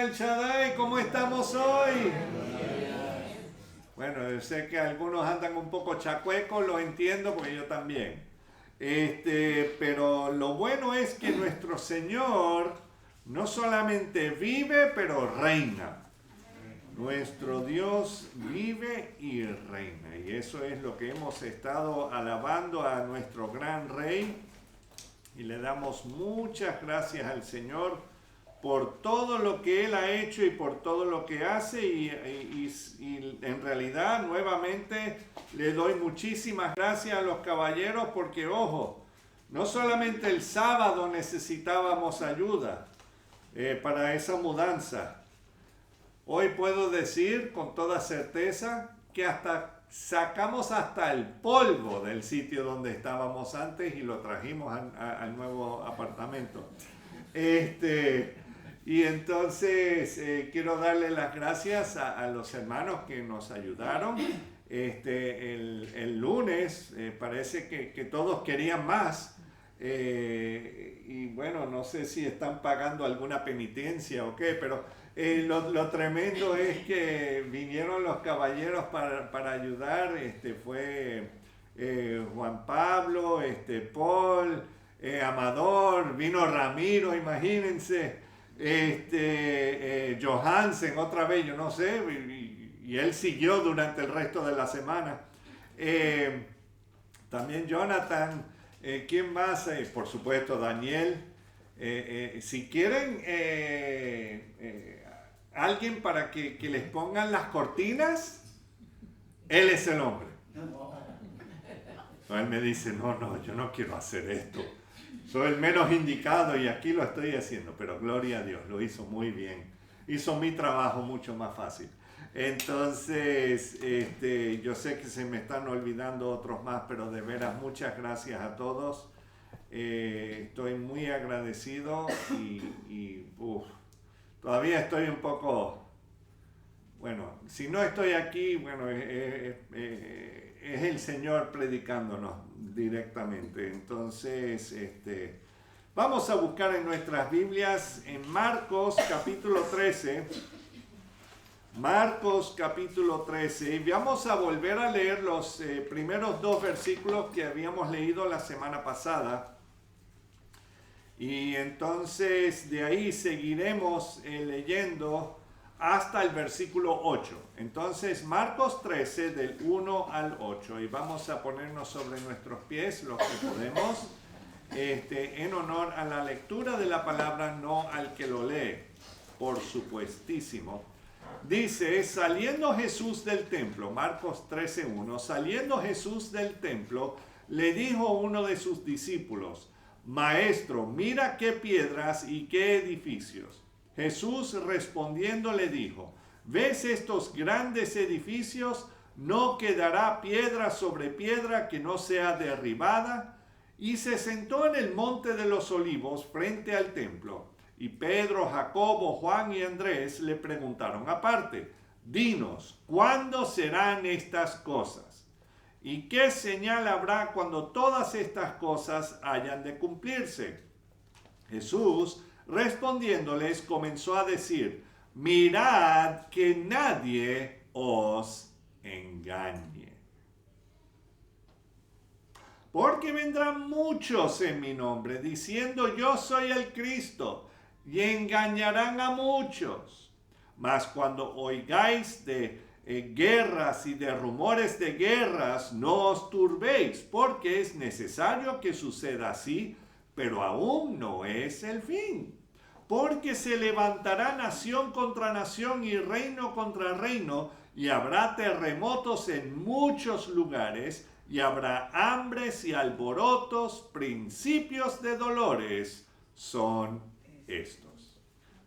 El Shaddai, ¿cómo estamos hoy? Bueno, yo sé que algunos andan un poco chacuecos, lo entiendo porque yo también. Pero lo bueno es que nuestro Señor no solamente vive, pero reina. Nuestro Dios vive y reina. Y eso es lo que hemos estado alabando a nuestro gran Rey. Y le damos muchas gracias al Señor por todo lo que Él ha hecho y por todo lo que hace. Y en realidad, nuevamente, le doy muchísimas gracias a los caballeros porque, ojo, no solamente el sábado necesitábamos ayuda para esa mudanza. Hoy puedo decir con toda certeza que sacamos hasta el polvo del sitio donde estábamos antes y lo trajimos al nuevo apartamento. Y entonces quiero darle las gracias a los hermanos que nos ayudaron. El lunes parece que todos querían más. Y bueno, no sé si están pagando alguna penitencia o qué, pero lo tremendo es que vinieron los caballeros para ayudar. Fue Juan Pablo, Paul, Amador, vino Ramiro, imagínense, Johansen otra vez, yo no sé, y él siguió durante el resto de la semana. También Jonathan, ¿quién más? Por supuesto Daniel. Si quieren alguien para que les pongan las cortinas, él es el hombre. Él me dice, no, yo no quiero hacer esto. Soy el menos indicado y aquí lo estoy haciendo, pero gloria a Dios, lo hizo muy bien. Hizo mi trabajo mucho más fácil. Entonces, yo sé que se me están olvidando otros más, pero de veras muchas gracias a todos. Estoy muy agradecido y todavía estoy un poco, bueno, si no estoy aquí, bueno, es el Señor predicándonos directamente. Entonces, vamos a buscar en nuestras Biblias en Marcos capítulo 13. Marcos capítulo 13, y vamos a volver a leer los primeros dos versículos que habíamos leído la semana pasada. Y entonces de ahí seguiremos leyendo hasta el versículo 8. Entonces Marcos 13 del 1 al 8. Y vamos a ponernos sobre nuestros pies los que podemos, en honor a la lectura de la palabra, no al que lo lee, por supuestísimo. Dice, saliendo Jesús del templo, Marcos 13:1, saliendo Jesús del templo, le dijo uno de sus discípulos, Maestro, mira qué piedras y qué edificios. Jesús respondiendo le dijo, ¿ves estos grandes edificios? No quedará piedra sobre piedra que no sea derribada. Y se sentó en el monte de los olivos frente al templo. Y Pedro, Jacobo, Juan y Andrés le preguntaron aparte, dinos, ¿cuándo serán estas cosas? ¿Y qué señal habrá cuando todas estas cosas hayan de cumplirse? Jesús, respondiéndoles, comenzó a decir, mirad que nadie os engañe. Porque vendrán muchos en mi nombre, diciendo, yo soy el Cristo, y engañarán a muchos. Mas cuando oigáis de guerras y de rumores de guerras, no os turbéis, porque es necesario que suceda así, pero aún no es el fin. Porque se levantará nación contra nación y reino contra reino, y habrá terremotos en muchos lugares, y habrá hambres y alborotos, principios de dolores son estos.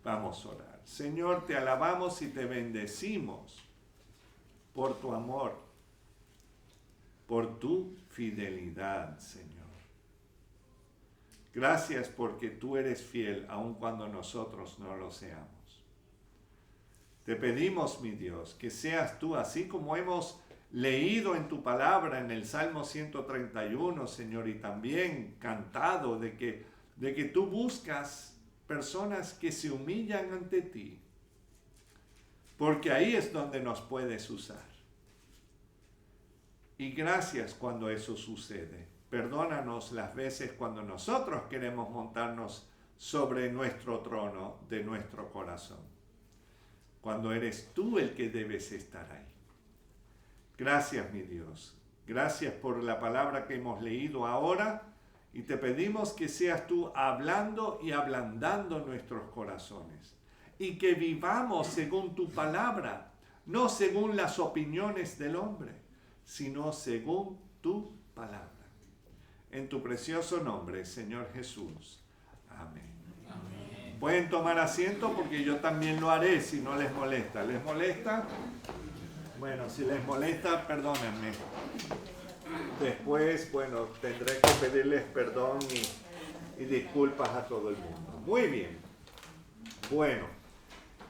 Vamos a orar. Señor, te alabamos y te bendecimos por tu amor, por tu fidelidad, Señor. Gracias porque tú eres fiel aun cuando nosotros no lo seamos. Te pedimos, mi Dios, que seas tú, así como hemos leído en tu palabra en el Salmo 131, Señor, y también cantado de que tú buscas personas que se humillan ante ti, porque ahí es donde nos puedes usar. Y gracias cuando eso sucede. Perdónanos las veces cuando nosotros queremos montarnos sobre nuestro trono de nuestro corazón, cuando eres tú el que debes estar ahí. Gracias, mi Dios. Gracias por la palabra que hemos leído ahora y te pedimos que seas tú hablando y ablandando nuestros corazones y que vivamos según tu palabra, no según las opiniones del hombre, sino según tu palabra. En tu precioso nombre, Señor Jesús. Amén. Amén. Pueden tomar asiento porque yo también lo haré si no les molesta. ¿Les molesta? Bueno, si les molesta, perdónenme. Después, bueno, tendré que pedirles perdón y disculpas a todo el mundo. Muy bien. Bueno,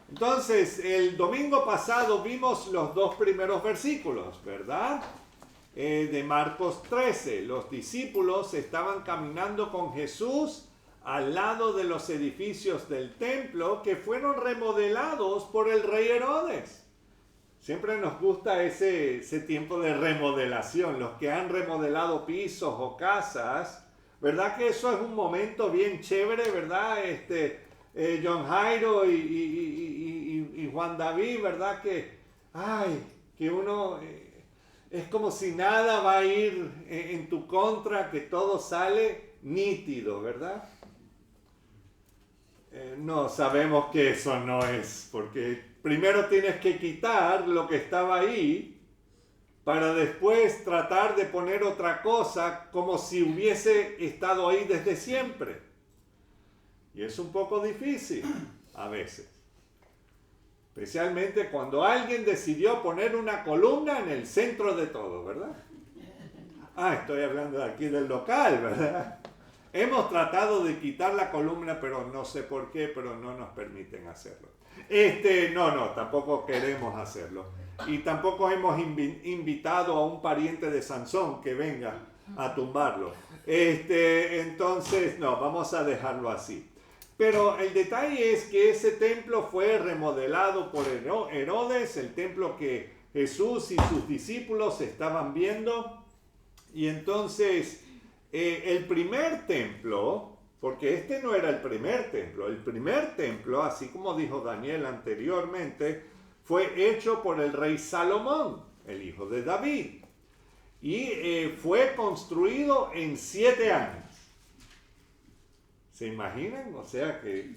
entonces el domingo pasado vimos los dos primeros versículos, ¿verdad? De Marcos 13. Los discípulos estaban caminando con Jesús al lado de los edificios del templo que fueron remodelados por el rey Herodes. Siempre nos gusta ese tiempo de remodelación. Los que han remodelado pisos o casas, ¿verdad que eso es un momento bien chévere, verdad? John Jairo y Juan David, ¿verdad? Que uno... es como si nada va a ir en tu contra, que todo sale nítido, ¿verdad? No, sabemos que eso no es, porque primero tienes que quitar lo que estaba ahí para después tratar de poner otra cosa como si hubiese estado ahí desde siempre. Y es un poco difícil a veces. Especialmente cuando alguien decidió poner una columna en el centro de todo, ¿verdad? Estoy hablando de aquí del local, ¿verdad? Hemos tratado de quitar la columna, pero no sé por qué, pero no nos permiten hacerlo. Tampoco queremos hacerlo. Y tampoco hemos invitado a un pariente de Sansón que venga a tumbarlo. Entonces, no, vamos a dejarlo así. Pero el detalle es que ese templo fue remodelado por Herodes, el templo que Jesús y sus discípulos estaban viendo. Y entonces el primer templo, porque este no era el primer templo, así como dijo Daniel anteriormente, fue hecho por el rey Salomón, el hijo de David. Y fue construido en 7 años. ¿Se imaginan? O sea que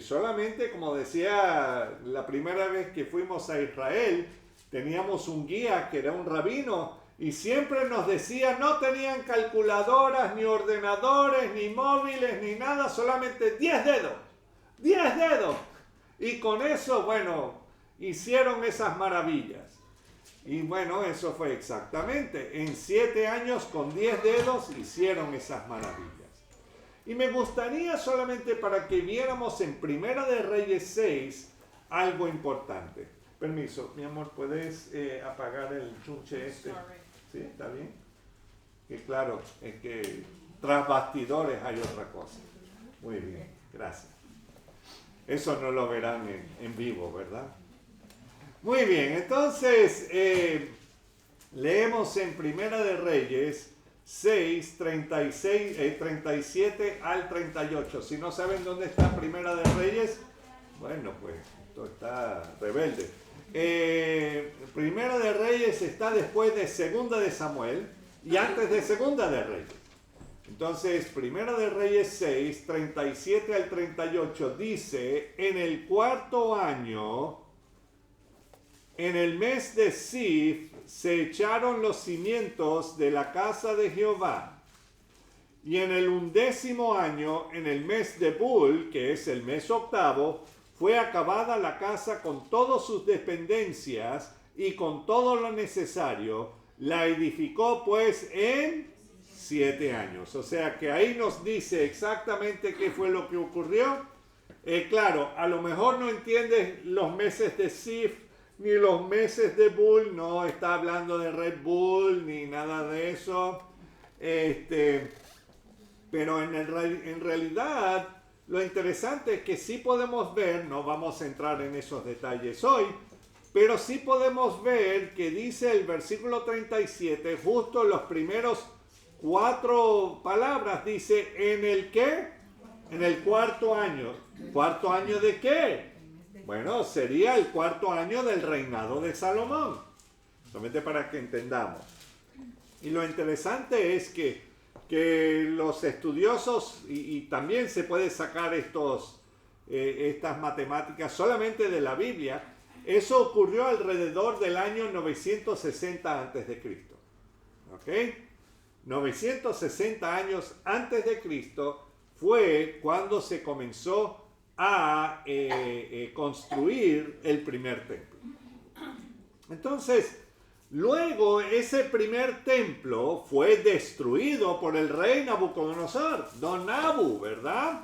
solamente, como decía la primera vez que fuimos a Israel, teníamos un guía que era un rabino y siempre nos decía, no tenían calculadoras, ni ordenadores, ni móviles, ni nada, solamente 10 dedos. 10 dedos. Y con eso, bueno, hicieron esas maravillas. Y bueno, eso fue exactamente. En 7 años, con 10 dedos, hicieron esas maravillas. Y me gustaría solamente para que viéramos en Primera de Reyes 6 algo importante. Permiso, mi amor, ¿puedes apagar el chunche este? ¿Sí? ¿Está bien? Que claro, es que tras bastidores hay otra cosa. Muy bien, gracias. Eso no lo verán en vivo, ¿verdad? Muy bien, entonces leemos en Primera de Reyes 6, 37 al 38. Si no saben dónde está Primera de Reyes, bueno, pues esto está rebelde. Primera de Reyes está después de Segunda de Samuel y antes de Segunda de Reyes. Entonces, Primera de Reyes 6, 37 al 38 dice, en el 4º año, en el mes de Sif, se echaron los cimientos de la casa de Jehová. Y en el 11º año, en el mes de Bul, que es el mes 8º, fue acabada la casa con todas sus dependencias y con todo lo necesario. La edificó pues en 7 años. O sea que ahí nos dice exactamente qué fue lo que ocurrió. Claro, a lo mejor no entiendes los meses de Sif ni los meses de Bull, no está hablando de Red Bull ni nada de eso. Pero en realidad lo interesante es que sí podemos ver, no vamos a entrar en esos detalles hoy, Pero sí podemos ver que dice el versículo 37, justo los primeros 4 palabras, dice, ¿en el qué? En el cuarto año. ¿Cuarto año de qué? Bueno, sería el cuarto año del reinado de Salomón. Solamente para que entendamos. Y lo interesante es que los estudiosos, y también se puede sacar estas matemáticas solamente de la Biblia, eso ocurrió alrededor del año 960 a.C. ¿Ok? 960 años antes de Cristo fue cuando se comenzó a construir el primer templo. Entonces, luego ese primer templo fue destruido por el rey Nabucodonosor, Don Nabu, ¿verdad?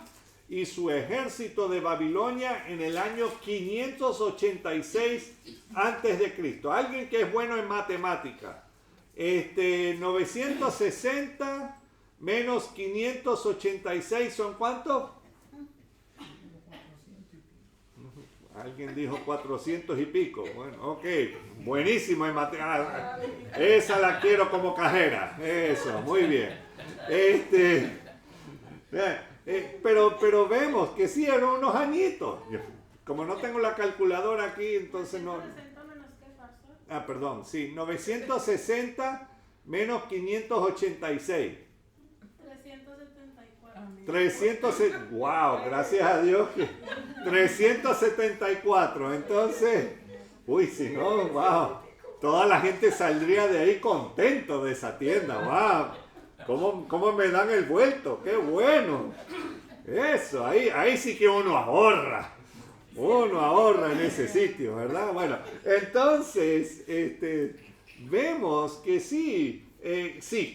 Y su ejército de Babilonia en el año 586 antes de Cristo. Alguien que es bueno en matemática. 960 menos 586 ¿son cuántos? Alguien dijo 400 y pico. Bueno, ok. Buenísimo en matemáticas. Esa la quiero como cajera. Eso, muy bien. Pero vemos que sí eran unos añitos. Como no tengo la calculadora aquí, entonces no. Perdón, sí. 960 menos 586. 374. Wow, gracias a Dios. 374. Entonces, uy, si no, wow. Toda la gente saldría de ahí contento de esa tienda. Wow. ¿Cómo me dan el vuelto? ¡Qué bueno! Eso, ahí sí que uno ahorra. Uno ahorra en ese sitio, ¿verdad? Bueno, entonces, vemos que sí,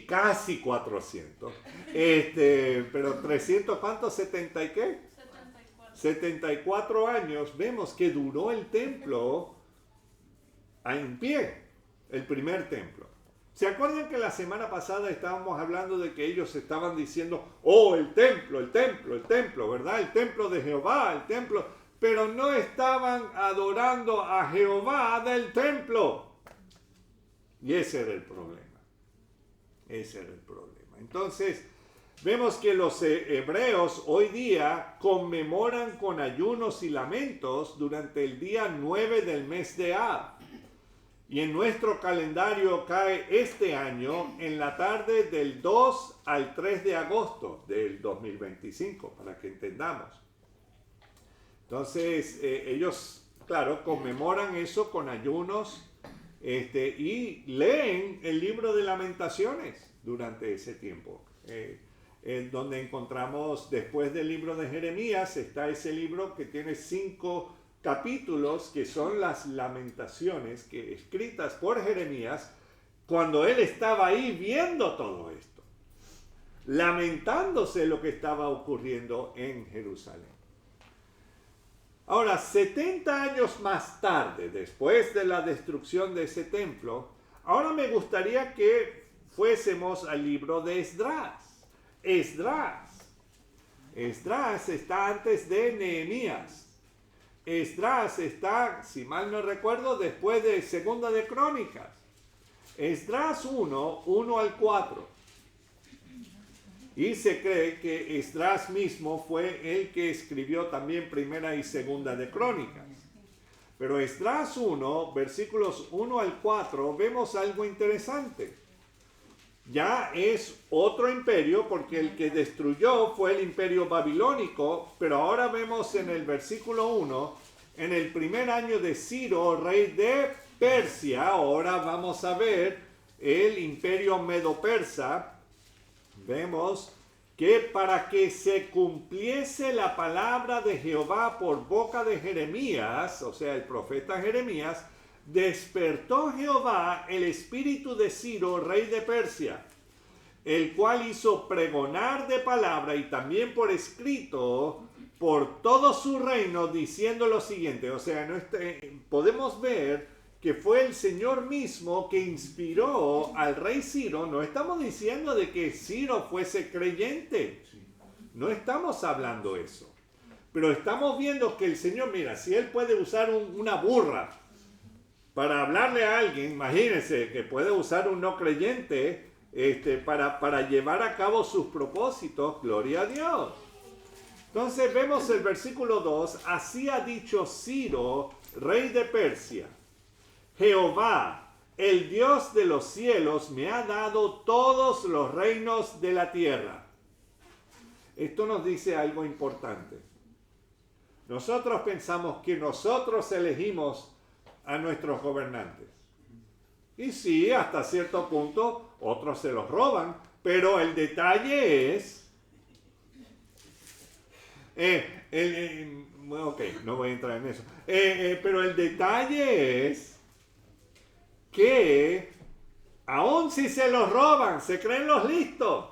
casi 400. Pero 300, ¿cuántos? ¿70 y qué? 74 años. Vemos que duró el templo en pie, el primer templo. ¿Se acuerdan que la semana pasada estábamos hablando de que ellos estaban diciendo, oh, el templo, ¿verdad? El templo de Jehová, el templo, pero no estaban adorando a Jehová del templo. Y ese era el problema. Entonces, vemos que los hebreos hoy día conmemoran con ayunos y lamentos durante el día 9 del mes de Ab. Y en nuestro calendario cae este año en la tarde del 2 al 3 de agosto del 2025, para que entendamos. Entonces, ellos, claro, conmemoran eso con ayunos y leen el libro de Lamentaciones durante ese tiempo. Donde encontramos, después del libro de Jeremías, está ese libro que tiene 5 capítulos que son las lamentaciones escritas por Jeremías cuando él estaba ahí viendo todo esto, lamentándose lo que estaba ocurriendo en Jerusalén. Ahora, 70 años más tarde, después de la destrucción de ese templo, ahora me gustaría que fuésemos al libro de Esdras. Esdras está antes de Nehemías. Esdras está, si mal no recuerdo, después de Segunda de Crónicas. Esdras 1 al 4. Y se cree que Esdras mismo fue el que escribió también Primera y Segunda de Crónicas. Pero Esdras 1, versículos 1 al 4, vemos algo interesante. Ya es otro imperio, porque el que destruyó fue el imperio babilónico, pero ahora vemos en el versículo 1, en el primer año de Ciro, rey de Persia, ahora vamos a ver el imperio medo-persa, vemos que para que se cumpliese la palabra de Jehová por boca de Jeremías, o sea, el profeta Jeremías, despertó Jehová el espíritu de Ciro, rey de Persia, el cual hizo pregonar de palabra y también por escrito por todo su reino, diciendo lo siguiente. O sea, podemos ver que fue el Señor mismo que inspiró al rey Ciro. No estamos diciendo de que Ciro fuese creyente, no estamos hablando eso, pero estamos viendo que el Señor, mira, si él puede usar una burra para hablarle a alguien, imagínense que puede usar un no creyente para llevar a cabo sus propósitos, gloria a Dios. Entonces vemos el versículo 2, así ha dicho Ciro, rey de Persia, Jehová, el Dios de los cielos, me ha dado todos los reinos de la tierra. Esto nos dice algo importante. Nosotros pensamos que nosotros elegimos a nuestros gobernantes. Y sí, hasta cierto punto, otros se los roban, pero el detalle es... ok, no voy a entrar en eso. Pero el detalle es que, aun si se los roban, se creen los listos.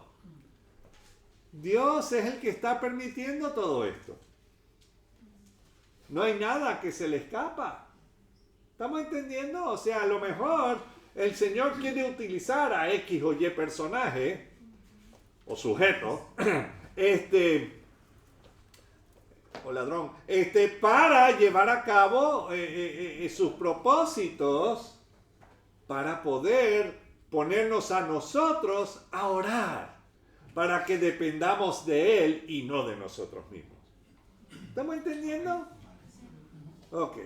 Dios es el que está permitiendo todo esto. No hay nada que se le escapa. ¿Estamos entendiendo? O sea, a lo mejor el Señor quiere utilizar a X o Y personaje o sujeto, o ladrón, para llevar a cabo sus propósitos, para poder ponernos a nosotros a orar, para que dependamos de Él y no de nosotros mismos. ¿Estamos entendiendo? Ok.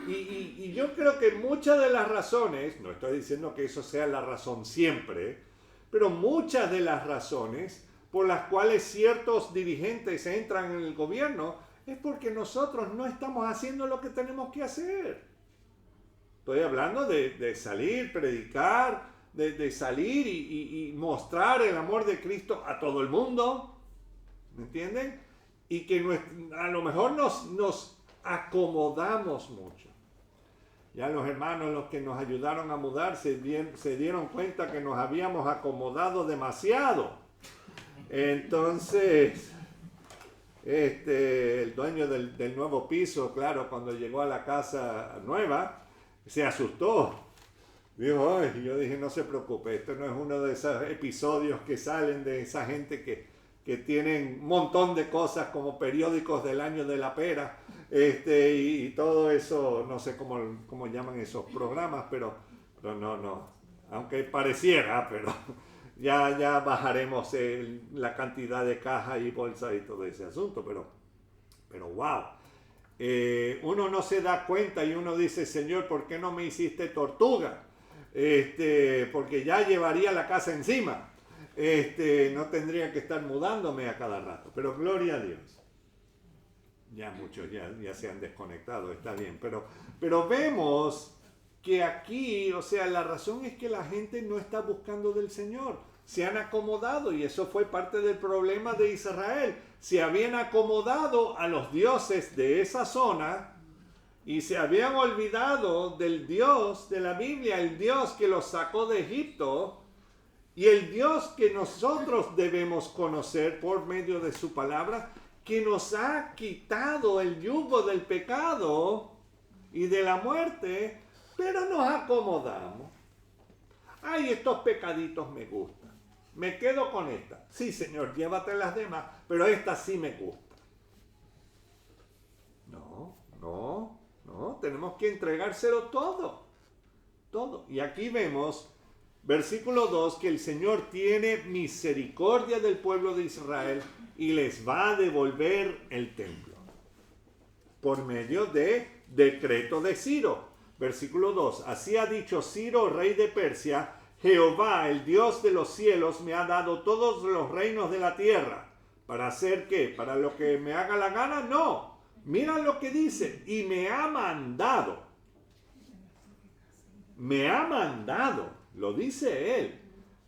Y yo creo que muchas de las razones, no estoy diciendo que eso sea la razón siempre, pero muchas de las razones por las cuales ciertos dirigentes entran en el gobierno es porque nosotros no estamos haciendo lo que tenemos que hacer. Estoy hablando de salir, predicar, de salir y mostrar el amor de Cristo a todo el mundo. ¿Me entienden? Y que a lo mejor nos acomodamos mucho. Ya los hermanos, los que nos ayudaron a mudar, se dieron cuenta que nos habíamos acomodado demasiado. Entonces, el dueño del nuevo piso, claro, cuando llegó a la casa nueva, se asustó. Dijo, ay, yo dije, no se preocupe, esto no es uno de esos episodios que salen de esa gente que tienen un montón de cosas como periódicos del año de la pera, y todo eso, no sé cómo llaman esos programas, pero no, aunque pareciera, pero ya bajaremos la cantidad de cajas y bolsas y todo ese asunto, pero wow. Uno no se da cuenta y uno dice, Señor, ¿por qué no me hiciste tortuga? Porque ya llevaría la casa encima. No tendría que estar mudándome a cada rato, pero gloria a Dios. Ya muchos ya se han desconectado, está bien, pero vemos que aquí, o sea, la razón es que la gente no está buscando del Señor, se han acomodado, y eso fue parte del problema de Israel. Se habían acomodado a los dioses de esa zona y se habían olvidado del Dios de la Biblia, el Dios que los sacó de Egipto y el Dios que nosotros debemos conocer por medio de su palabra, que nos ha quitado el yugo del pecado y de la muerte, pero nos acomodamos. Ay, estos pecaditos me gustan. Me quedo con esta. Sí, Señor, llévate las demás, pero esta sí me gusta. No, tenemos que entregárselo todo. Todo. Y aquí vemos, versículo 2, que el Señor tiene misericordia del pueblo de Israel y les va a devolver el templo por medio de decreto de Ciro. Versículo 2, así ha dicho Ciro, rey de Persia, Jehová, el Dios de los cielos, me ha dado todos los reinos de la tierra. ¿Para hacer qué? ¿Para lo que me haga la gana? No. Mira lo que dice. Y me ha mandado. Me ha mandado. Lo dice él.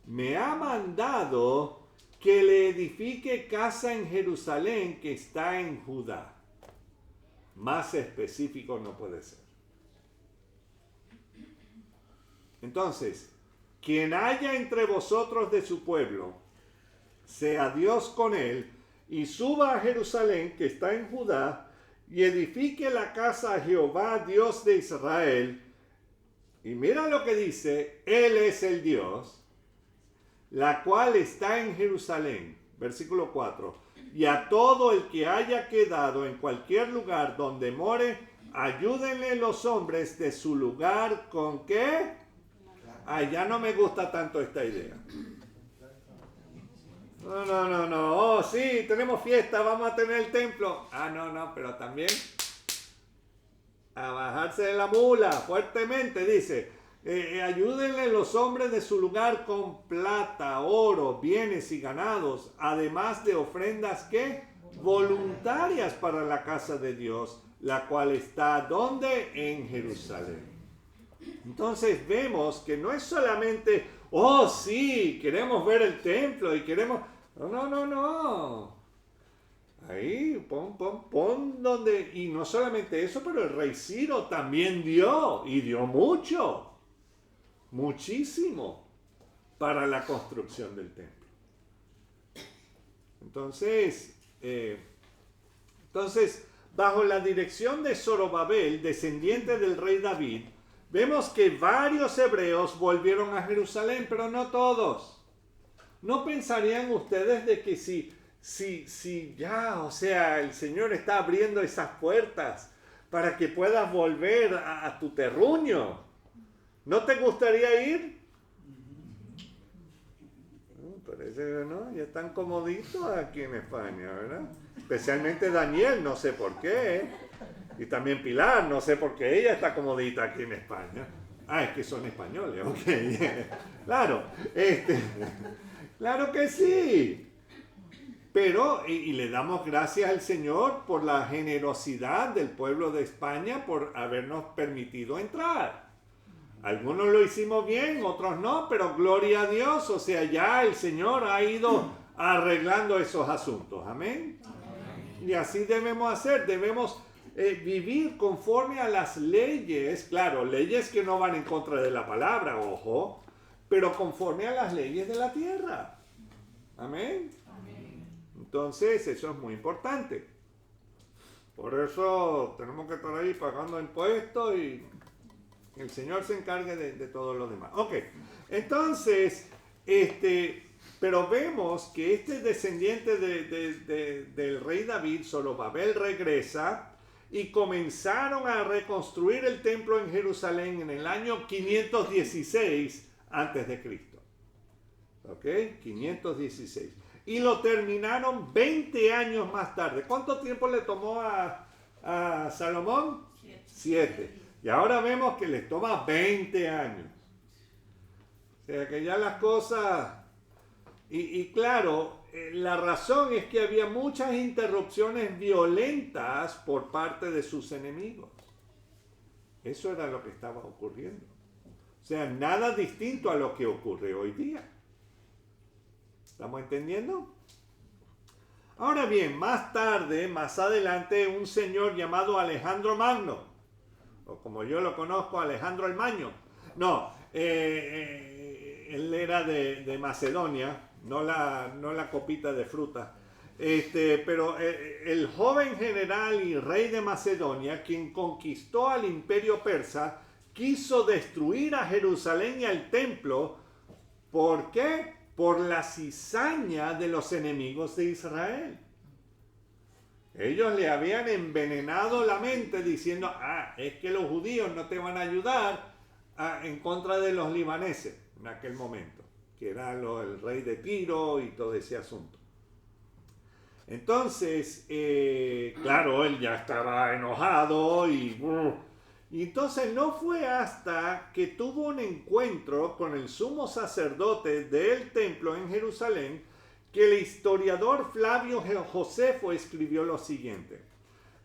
Me ha mandado que le edifique casa en Jerusalén que está en Judá. Más específico no puede ser. Entonces, quien haya entre vosotros de su pueblo, sea Dios con él, y suba a Jerusalén, que está en Judá, y edifique la casa a Jehová, Dios de Israel. Y mira lo que dice, Él es el Dios, la cual está en Jerusalén. Versículo 4. Y a todo el que haya quedado en cualquier lugar donde more, ayúdenle los hombres de su lugar con ¿qué? Ya no me gusta tanto esta idea. No. Oh, sí, tenemos fiesta, vamos a tener el templo. No, pero también a bajarse de la mula fuertemente, dice. Ayúdenle los hombres de su lugar con plata, oro, bienes y ganados, además de ofrendas ¿qué? Voluntarias para la casa de Dios, la cual está ¿dónde? En Jerusalén. Entonces vemos que no es solamente, oh sí, queremos ver el templo y queremos... No. Ahí, pon donde... Y no solamente eso, pero el rey Ciro también dio, y dio mucho, muchísimo, para la construcción del templo. Entonces, bajo la dirección de Zorobabel, descendiente del rey David, vemos que varios hebreos volvieron a Jerusalén, pero no todos. ¿No pensarían ustedes de que si ya, o sea, el Señor está abriendo esas puertas para que puedas volver a tu terruño? ¿No te gustaría ir? Parece que no, ya están comoditos aquí en España, ¿verdad? Especialmente Daniel, no sé por qué. Y también Pilar, no sé por qué ella está comodita aquí en España. Es que son españoles, ok. Claro, claro que sí. Pero, y le damos gracias al Señor por la generosidad del pueblo de España por habernos permitido entrar. Algunos lo hicimos bien, otros no, pero gloria a Dios, o sea, ya el Señor ha ido arreglando esos asuntos, amén. Y así debemos hacer, debemos vivir conforme a las leyes, claro, leyes que no van en contra de la palabra, ojo, pero conforme a las leyes de la tierra, amén. Entonces, eso es muy importante. Por eso tenemos que estar ahí pagando impuestos y el Señor se encargue de todo lo demás. Ok, entonces, pero vemos que este descendiente del rey David, Zorobabel, regresa y comenzaron a reconstruir el templo en Jerusalén en el año 516 antes de Cristo. Ok, 516. Y lo terminaron 20 años más tarde. ¿Cuánto tiempo le tomó a Salomón? 7. Y ahora vemos que les toma 20 años. O sea que ya las cosas... Y claro, la razón es que había muchas interrupciones violentas por parte de sus enemigos. Eso era lo que estaba ocurriendo. O sea, nada distinto a lo que ocurre hoy día. ¿Estamos entendiendo? Ahora bien, más tarde, más adelante, un señor llamado Alejandro Magno, o como yo lo conozco, Alejandro el Magno. No, él era de Macedonia, no la copita de fruta. Pero el joven general y rey de Macedonia, quien conquistó al imperio persa, quiso destruir a Jerusalén y al templo. ¿Por qué? Por la cizaña de los enemigos de Israel. Ellos le habían envenenado la mente diciendo, es que los judíos no te van a ayudar en contra de los libaneses en aquel momento, que era el rey de Tiro y todo ese asunto. Entonces, claro, él ya estaba enojado y entonces no fue hasta que tuvo un encuentro con el sumo sacerdote del templo en Jerusalén que el historiador Flavio Josefo escribió lo siguiente.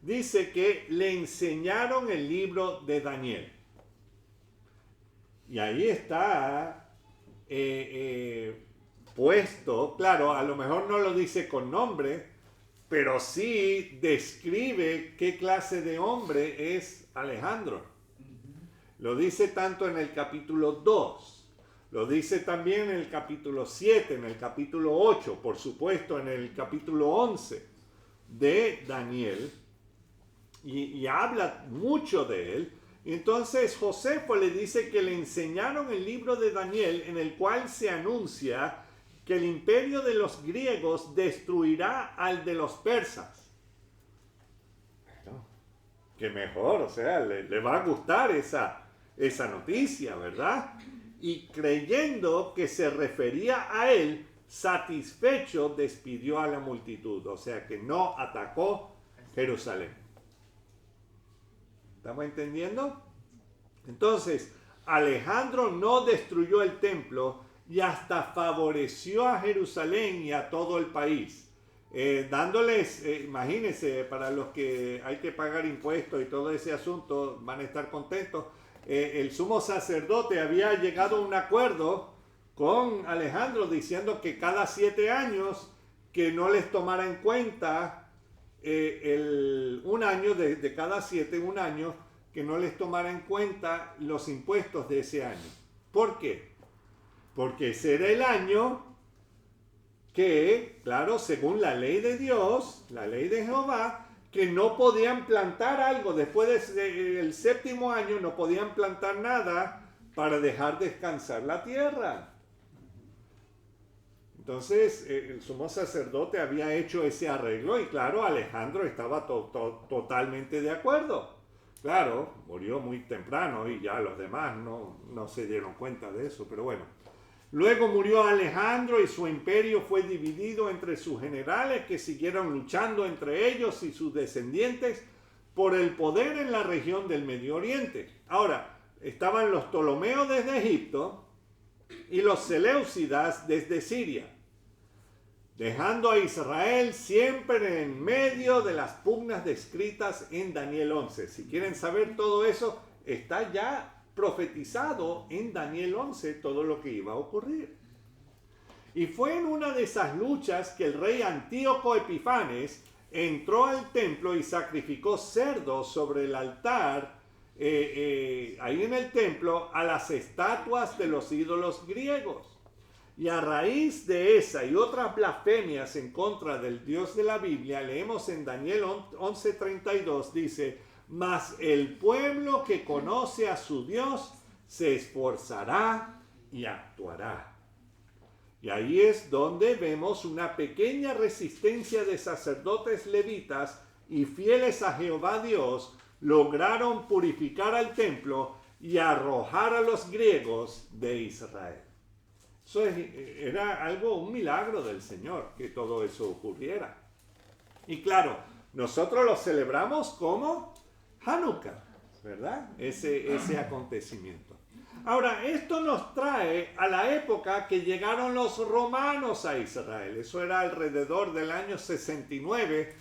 Dice que le enseñaron el libro de Daniel. Y ahí está puesto, claro, a lo mejor no lo dice con nombre, pero sí describe qué clase de hombre es Alejandro. Lo dice tanto en el capítulo 2, lo dice también en el capítulo 7, en el capítulo 8, por supuesto en el capítulo 11 de Daniel, y habla mucho de él. Entonces Josefo le dice que le enseñaron el libro de Daniel, en el cual se anuncia que el imperio de los griegos destruirá al de los persas. Ok, qué mejor, o sea, le va a gustar esa noticia, ¿verdad? Y creyendo que se refería a él, satisfecho despidió a la multitud, o sea que no atacó Jerusalén. ¿Estamos entendiendo? Entonces, Alejandro no destruyó el templo y hasta favoreció a Jerusalén y a todo el país, dándoles, imagínense, para los que hay que pagar impuestos y todo ese asunto, van a estar contentos. El sumo sacerdote había llegado a un acuerdo con Alejandro diciendo que cada 7 años que no les tomara en cuenta un año, de cada 7, un año, que no les tomara en cuenta los impuestos de ese año. ¿Por qué? Porque ese era el año que, claro, según la ley de Dios, la ley de Jehová, que no podían plantar algo después del 7º año, no podían plantar nada para dejar descansar la tierra. Entonces, el sumo sacerdote había hecho ese arreglo y claro, Alejandro estaba totalmente de acuerdo. Claro, murió muy temprano y ya los demás no se dieron cuenta de eso, pero bueno. Luego murió Alejandro y su imperio fue dividido entre sus generales que siguieron luchando entre ellos y sus descendientes por el poder en la región del Medio Oriente. Ahora, estaban los Ptolomeos desde Egipto y los Seleucidas desde Siria, dejando a Israel siempre en medio de las pugnas descritas en Daniel 11. Si quieren saber todo eso, está ya profetizado en Daniel 11 todo lo que iba a ocurrir. Y fue en una de esas luchas que el rey Antíoco Epifanes entró al templo y sacrificó cerdos sobre el altar, ahí en el templo, a las estatuas de los ídolos griegos. Y a raíz de esa y otras blasfemias en contra del Dios de la Biblia, leemos en Daniel 11:32, dice: mas el pueblo que conoce a su Dios se esforzará y actuará. Y ahí es donde vemos una pequeña resistencia de sacerdotes levitas y fieles a Jehová Dios, lograron purificar al templo y arrojar a los griegos de Israel. Eso era un milagro del Señor que todo eso ocurriera. Y claro, nosotros lo celebramos como Hanukkah, ¿verdad? Ese acontecimiento. Ahora, esto nos trae a la época que llegaron los romanos a Israel. Eso era alrededor del año 69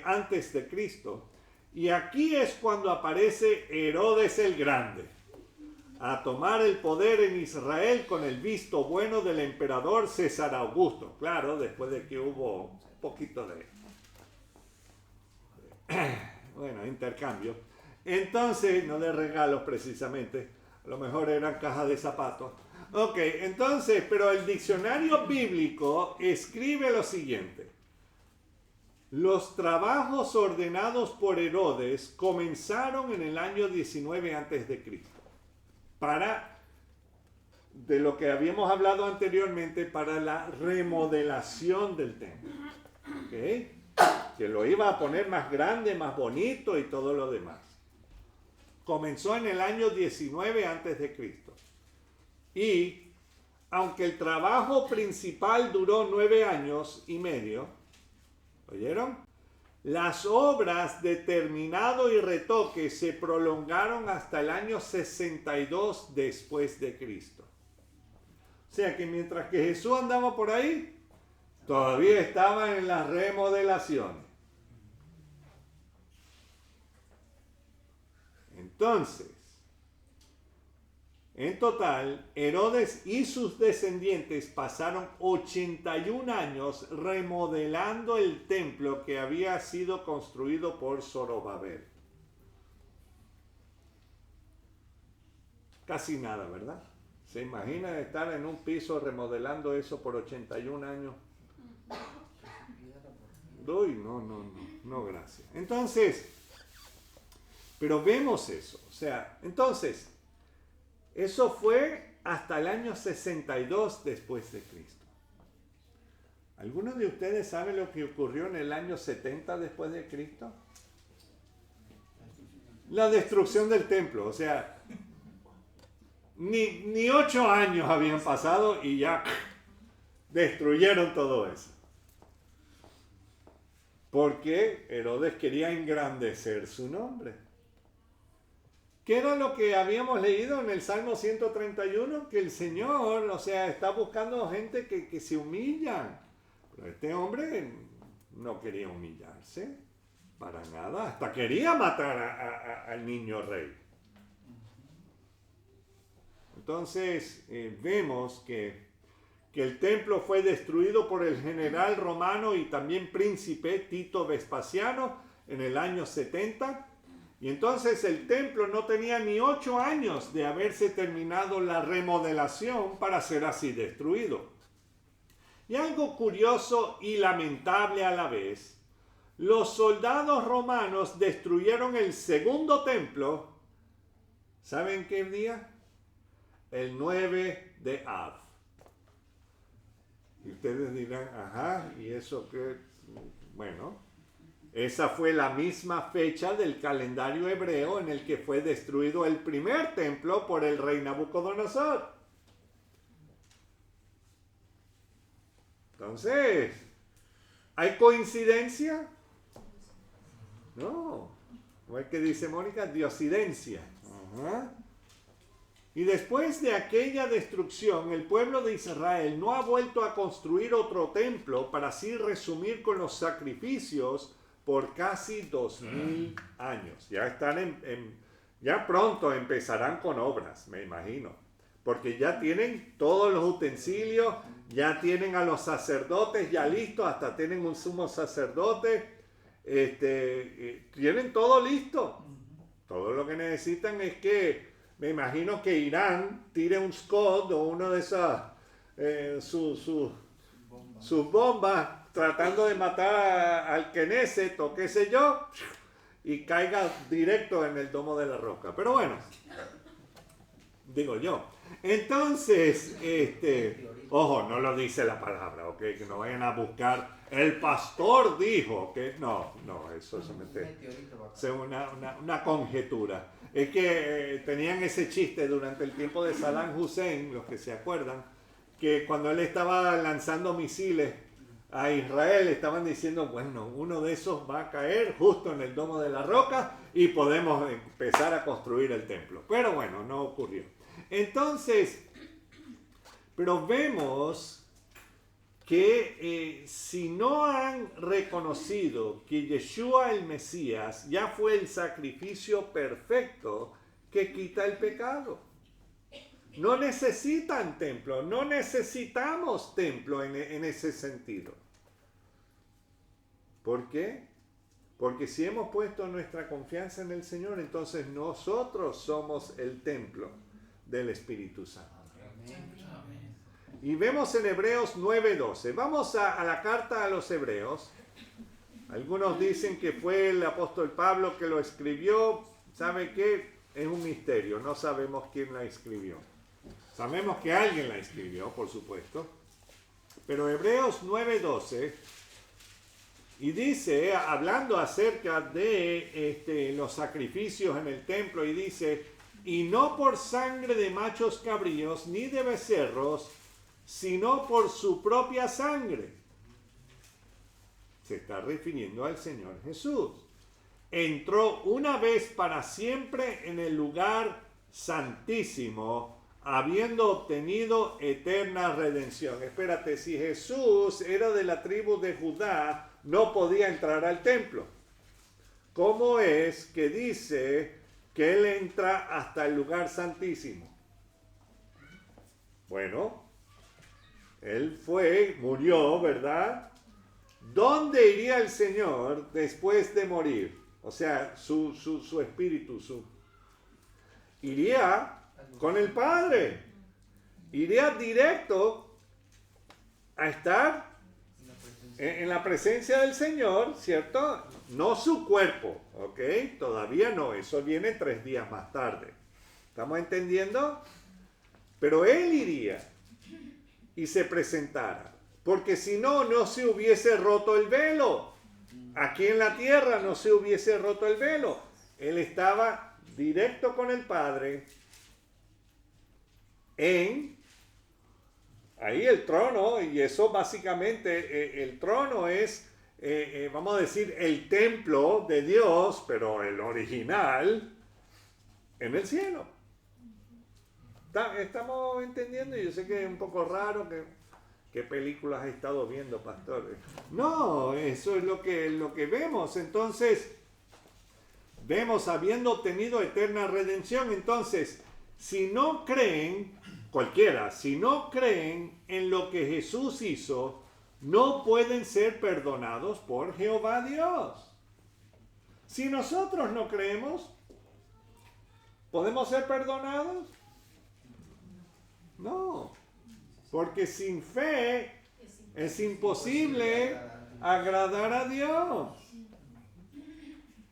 antes de Cristo. Y aquí es cuando aparece Herodes el Grande a tomar el poder en Israel con el visto bueno del emperador César Augusto. Claro, después de que hubo un poquito de intercambio. Entonces, no de regalos precisamente, a lo mejor eran cajas de zapatos. Ok, entonces, pero el diccionario bíblico escribe lo siguiente: los trabajos ordenados por Herodes comenzaron en el año 19 a.C. de lo que habíamos hablado anteriormente, para la remodelación del templo. ¿Okay? Que lo iba a poner más grande, más bonito y todo lo demás. Comenzó en el año 19 a.C. Y aunque el trabajo principal duró 9 años y medio, ¿oyeron? Las obras de terminado y retoque se prolongaron hasta el año 62 después de Cristo. O sea que mientras que Jesús andaba por ahí, todavía estaban en las remodelaciones. Entonces, en total, Herodes y sus descendientes pasaron 81 años remodelando el templo que había sido construido por Zorobabel. Casi nada, ¿verdad? ¿Se imagina estar en un piso remodelando eso por 81 años? Uy, no, gracias. Entonces, pero vemos eso. O sea, entonces, eso fue hasta el año 62 después de Cristo. ¿Alguno de ustedes sabe lo que ocurrió en el año 70 después de Cristo? la destrucción del templo. O sea, ni 8 años habían pasado y ya destruyeron todo eso. Porque Herodes quería engrandecer su nombre. ¿Qué era lo que habíamos leído en el Salmo 131? Que el Señor, o sea, está buscando gente que se humilla. Pero este hombre no quería humillarse para nada. Hasta quería matar al niño rey. Entonces vemos que el templo fue destruido por el general romano y también príncipe Tito Vespasiano en el año 70. Y entonces el templo no tenía ni 8 años de haberse terminado la remodelación para ser así destruido. Y algo curioso y lamentable a la vez, los soldados romanos destruyeron el segundo templo. ¿Saben qué día? El 9 de Av. Y ustedes dirán, ajá, ¿y eso qué? Bueno, esa fue la misma fecha del calendario hebreo en el que fue destruido el primer templo por el rey Nabucodonosor. Entonces, ¿hay coincidencia? No. ¿Cómo es que dice Mónica? Diosidencia. Ajá. Y después de aquella destrucción, el pueblo de Israel no ha vuelto a construir otro templo para así resumir con los sacrificios por casi 2000 años. Ya están ya pronto empezarán con obras, me imagino. Porque ya tienen todos los utensilios, ya tienen a los sacerdotes ya listos, hasta tienen un sumo sacerdote, tienen todo listo. Todo lo que necesitan es que, me imagino que Irán tire un Scud o uno de esas, sus bombas, tratando de matar al Knesset o qué sé yo, y caiga directo en el Domo de la Roca. Pero bueno, digo yo. Entonces, ojo, no lo dice la palabra, ¿ok? Que no vayan a buscar, el pastor dijo que no, eso es una conjetura. Es que tenían ese chiste durante el tiempo de Saddam Hussein, los que se acuerdan, que cuando él estaba lanzando misiles a Israel, estaban diciendo, bueno, uno de esos va a caer justo en el Domo de la Roca y podemos empezar a construir el templo. Pero bueno, no ocurrió. Entonces, pero vemos que si no han reconocido que Yeshua el Mesías ya fue el sacrificio perfecto que quita el pecado, no necesitan templo, no necesitamos templo en ese sentido. ¿Por qué? Porque si hemos puesto nuestra confianza en el Señor, entonces nosotros somos el templo del Espíritu Santo. Y vemos en Hebreos 9:12. Vamos a la carta a los Hebreos. Algunos dicen que fue el apóstol Pablo que lo escribió. ¿Sabe qué? Es un misterio. No sabemos quién la escribió. Sabemos que alguien la escribió, por supuesto. Pero Hebreos 9:12. Y dice, hablando acerca de los sacrificios en el templo, y dice, y no por sangre de machos cabríos ni de becerros, sino por su propia sangre. Se está refiriendo al Señor Jesús. Entró una vez para siempre en el lugar santísimo, habiendo obtenido eterna redención. Espérate, si Jesús era de la tribu de Judá, no podía entrar al templo. ¿Cómo es que dice que Él entra hasta el lugar santísimo? Bueno, Él murió, ¿verdad? ¿Dónde iría el Señor después de morir? O sea, su espíritu, iría con el Padre. Iría directo a estar en la presencia del Señor, ¿cierto? No su cuerpo, ¿ok? Todavía no, eso viene 3 días más tarde. ¿Estamos entendiendo? Pero Él iría y se presentara. Porque si no, no se hubiese roto el velo. Aquí en la tierra no se hubiese roto el velo. Él estaba directo con el Padre en ahí el trono, y eso básicamente, el trono es, vamos a decir, el templo de Dios, pero el original en el cielo. ¿Estamos entendiendo? Yo sé que es un poco raro ¿qué películas has estado viendo, pastor? No, eso es lo que vemos. Entonces, vemos habiendo obtenido eterna redención. Entonces, si no creen, cualquiera, si no creen en lo que Jesús hizo, no pueden ser perdonados por Jehová Dios. Si nosotros no creemos, ¿podemos ser perdonados? No, porque sin fe es imposible agradar a Dios.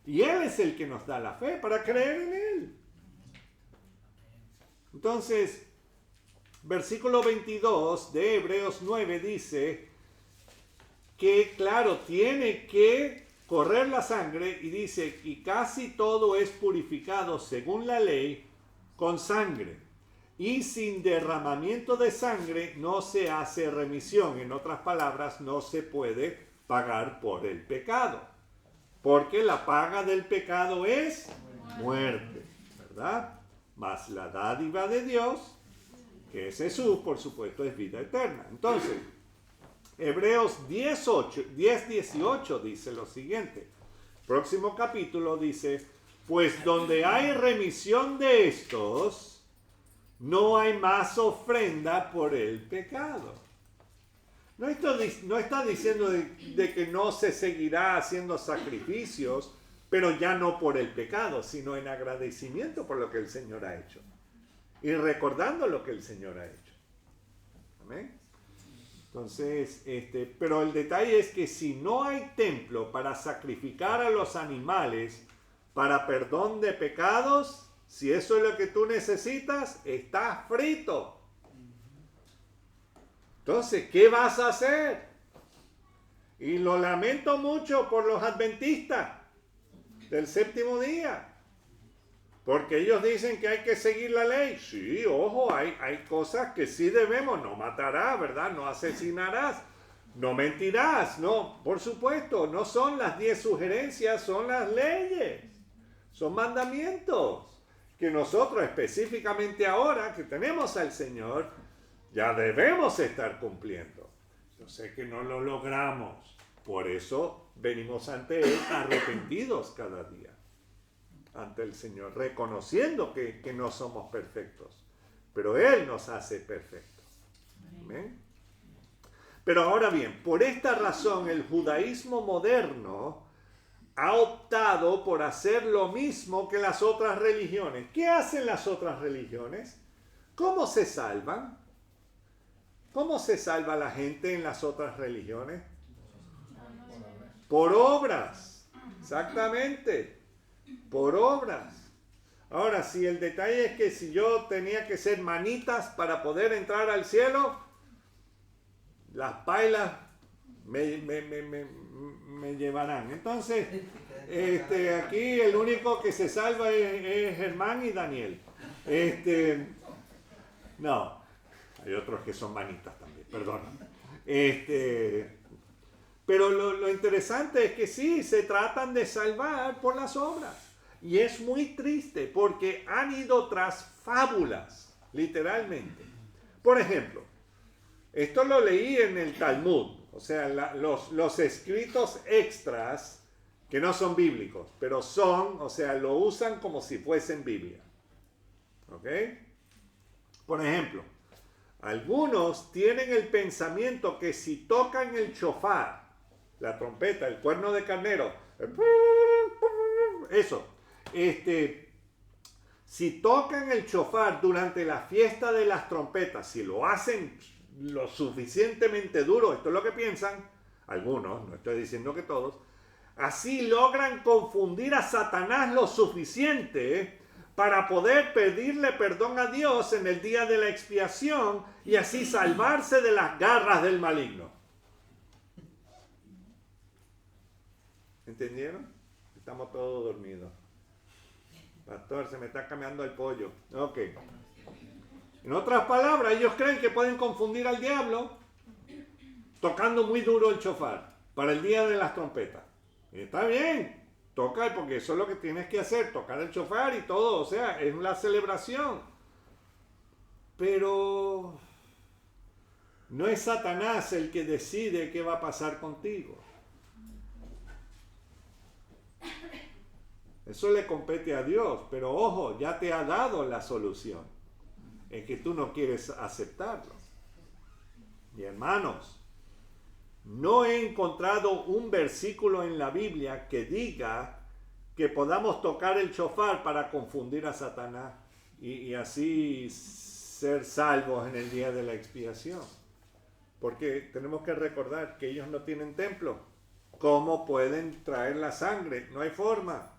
Y Él es el que nos da la fe para creer en Él. Entonces, versículo 22 de Hebreos 9 dice que, claro, tiene que correr la sangre, y dice, y casi todo es purificado según la ley con sangre. Y sin derramamiento de sangre no se hace remisión. En otras palabras, no se puede pagar por el pecado. Porque la paga del pecado es muerte, ¿verdad? Mas la dádiva de Dios, que es Jesús, por supuesto, es vida eterna. Entonces, Hebreos 10:18 dice lo siguiente. Próximo capítulo dice, pues donde hay remisión de estos, no hay más ofrenda por el pecado. No está diciendo de que no se seguirá haciendo sacrificios, pero ya no por el pecado, sino en agradecimiento por lo que el Señor ha hecho. Y recordando lo que el Señor ha hecho. Amén. Entonces, pero el detalle es que si no hay templo para sacrificar a los animales para perdón de pecados, si eso es lo que tú necesitas, estás frito. Entonces, ¿qué vas a hacer? Y lo lamento mucho por los adventistas del séptimo día. Porque ellos dicen que hay que seguir la ley. Sí, ojo, hay cosas que sí debemos. No matarás, ¿verdad? No asesinarás. No mentirás. No, por supuesto, no son las 10 sugerencias, son las leyes. Son mandamientos que nosotros específicamente ahora que tenemos al Señor, ya debemos estar cumpliendo. Yo sé que no lo logramos. Por eso venimos ante Él arrepentidos cada día. Ante el Señor, reconociendo que no somos perfectos. Pero Él nos hace perfectos. ¿Amén? Pero ahora bien, por esta razón el judaísmo moderno ha optado por hacer lo mismo que las otras religiones. ¿Qué hacen las otras religiones? ¿Cómo se salvan? ¿Cómo se salva la gente en las otras religiones? Por obras. Exactamente. Por obras. Ahora, si el detalle es que si yo tenía que ser manitas para poder entrar al cielo, las pailas me llevarán. Entonces, aquí el único que se salva es Germán y Daniel. No, hay otros que son manitas también, perdón. Pero lo interesante es que sí, se tratan de salvar por las obras. Y es muy triste porque han ido tras fábulas, literalmente. Por ejemplo, esto lo leí en el Talmud, o sea, los escritos extras que no son bíblicos, pero son, o sea, lo usan como si fuesen Biblia. ¿Ok? Por ejemplo, algunos tienen el pensamiento que si tocan el shofar, la trompeta, el cuerno de carnero, eso, si tocan el shofar durante la fiesta de las trompetas, si lo hacen lo suficientemente duro, esto es lo que piensan, algunos, no estoy diciendo que todos, así logran confundir a Satanás lo suficiente para poder pedirle perdón a Dios en el día de la expiación y así salvarse de las garras del maligno. ¿Entendieron? Estamos todos dormidos. Pastor, se me está cambiando el pollo. Ok. En otras palabras, ellos creen que pueden confundir al diablo tocando muy duro el shofar para el día de las trompetas. Y está bien, toca, porque eso es lo que tienes que hacer, tocar el shofar y todo, o sea, es una celebración. Pero no es Satanás el que decide qué va a pasar contigo. Eso le compete a Dios, pero ojo, ya te ha dado la solución. Es que tú no quieres aceptarlo. Y hermanos, no he encontrado un versículo en la Biblia que diga que podamos tocar el shofar para confundir a Satanás y así ser salvos en el día de la expiación. Porque tenemos que recordar que ellos no tienen templo. ¿Cómo pueden traer la sangre? No hay forma.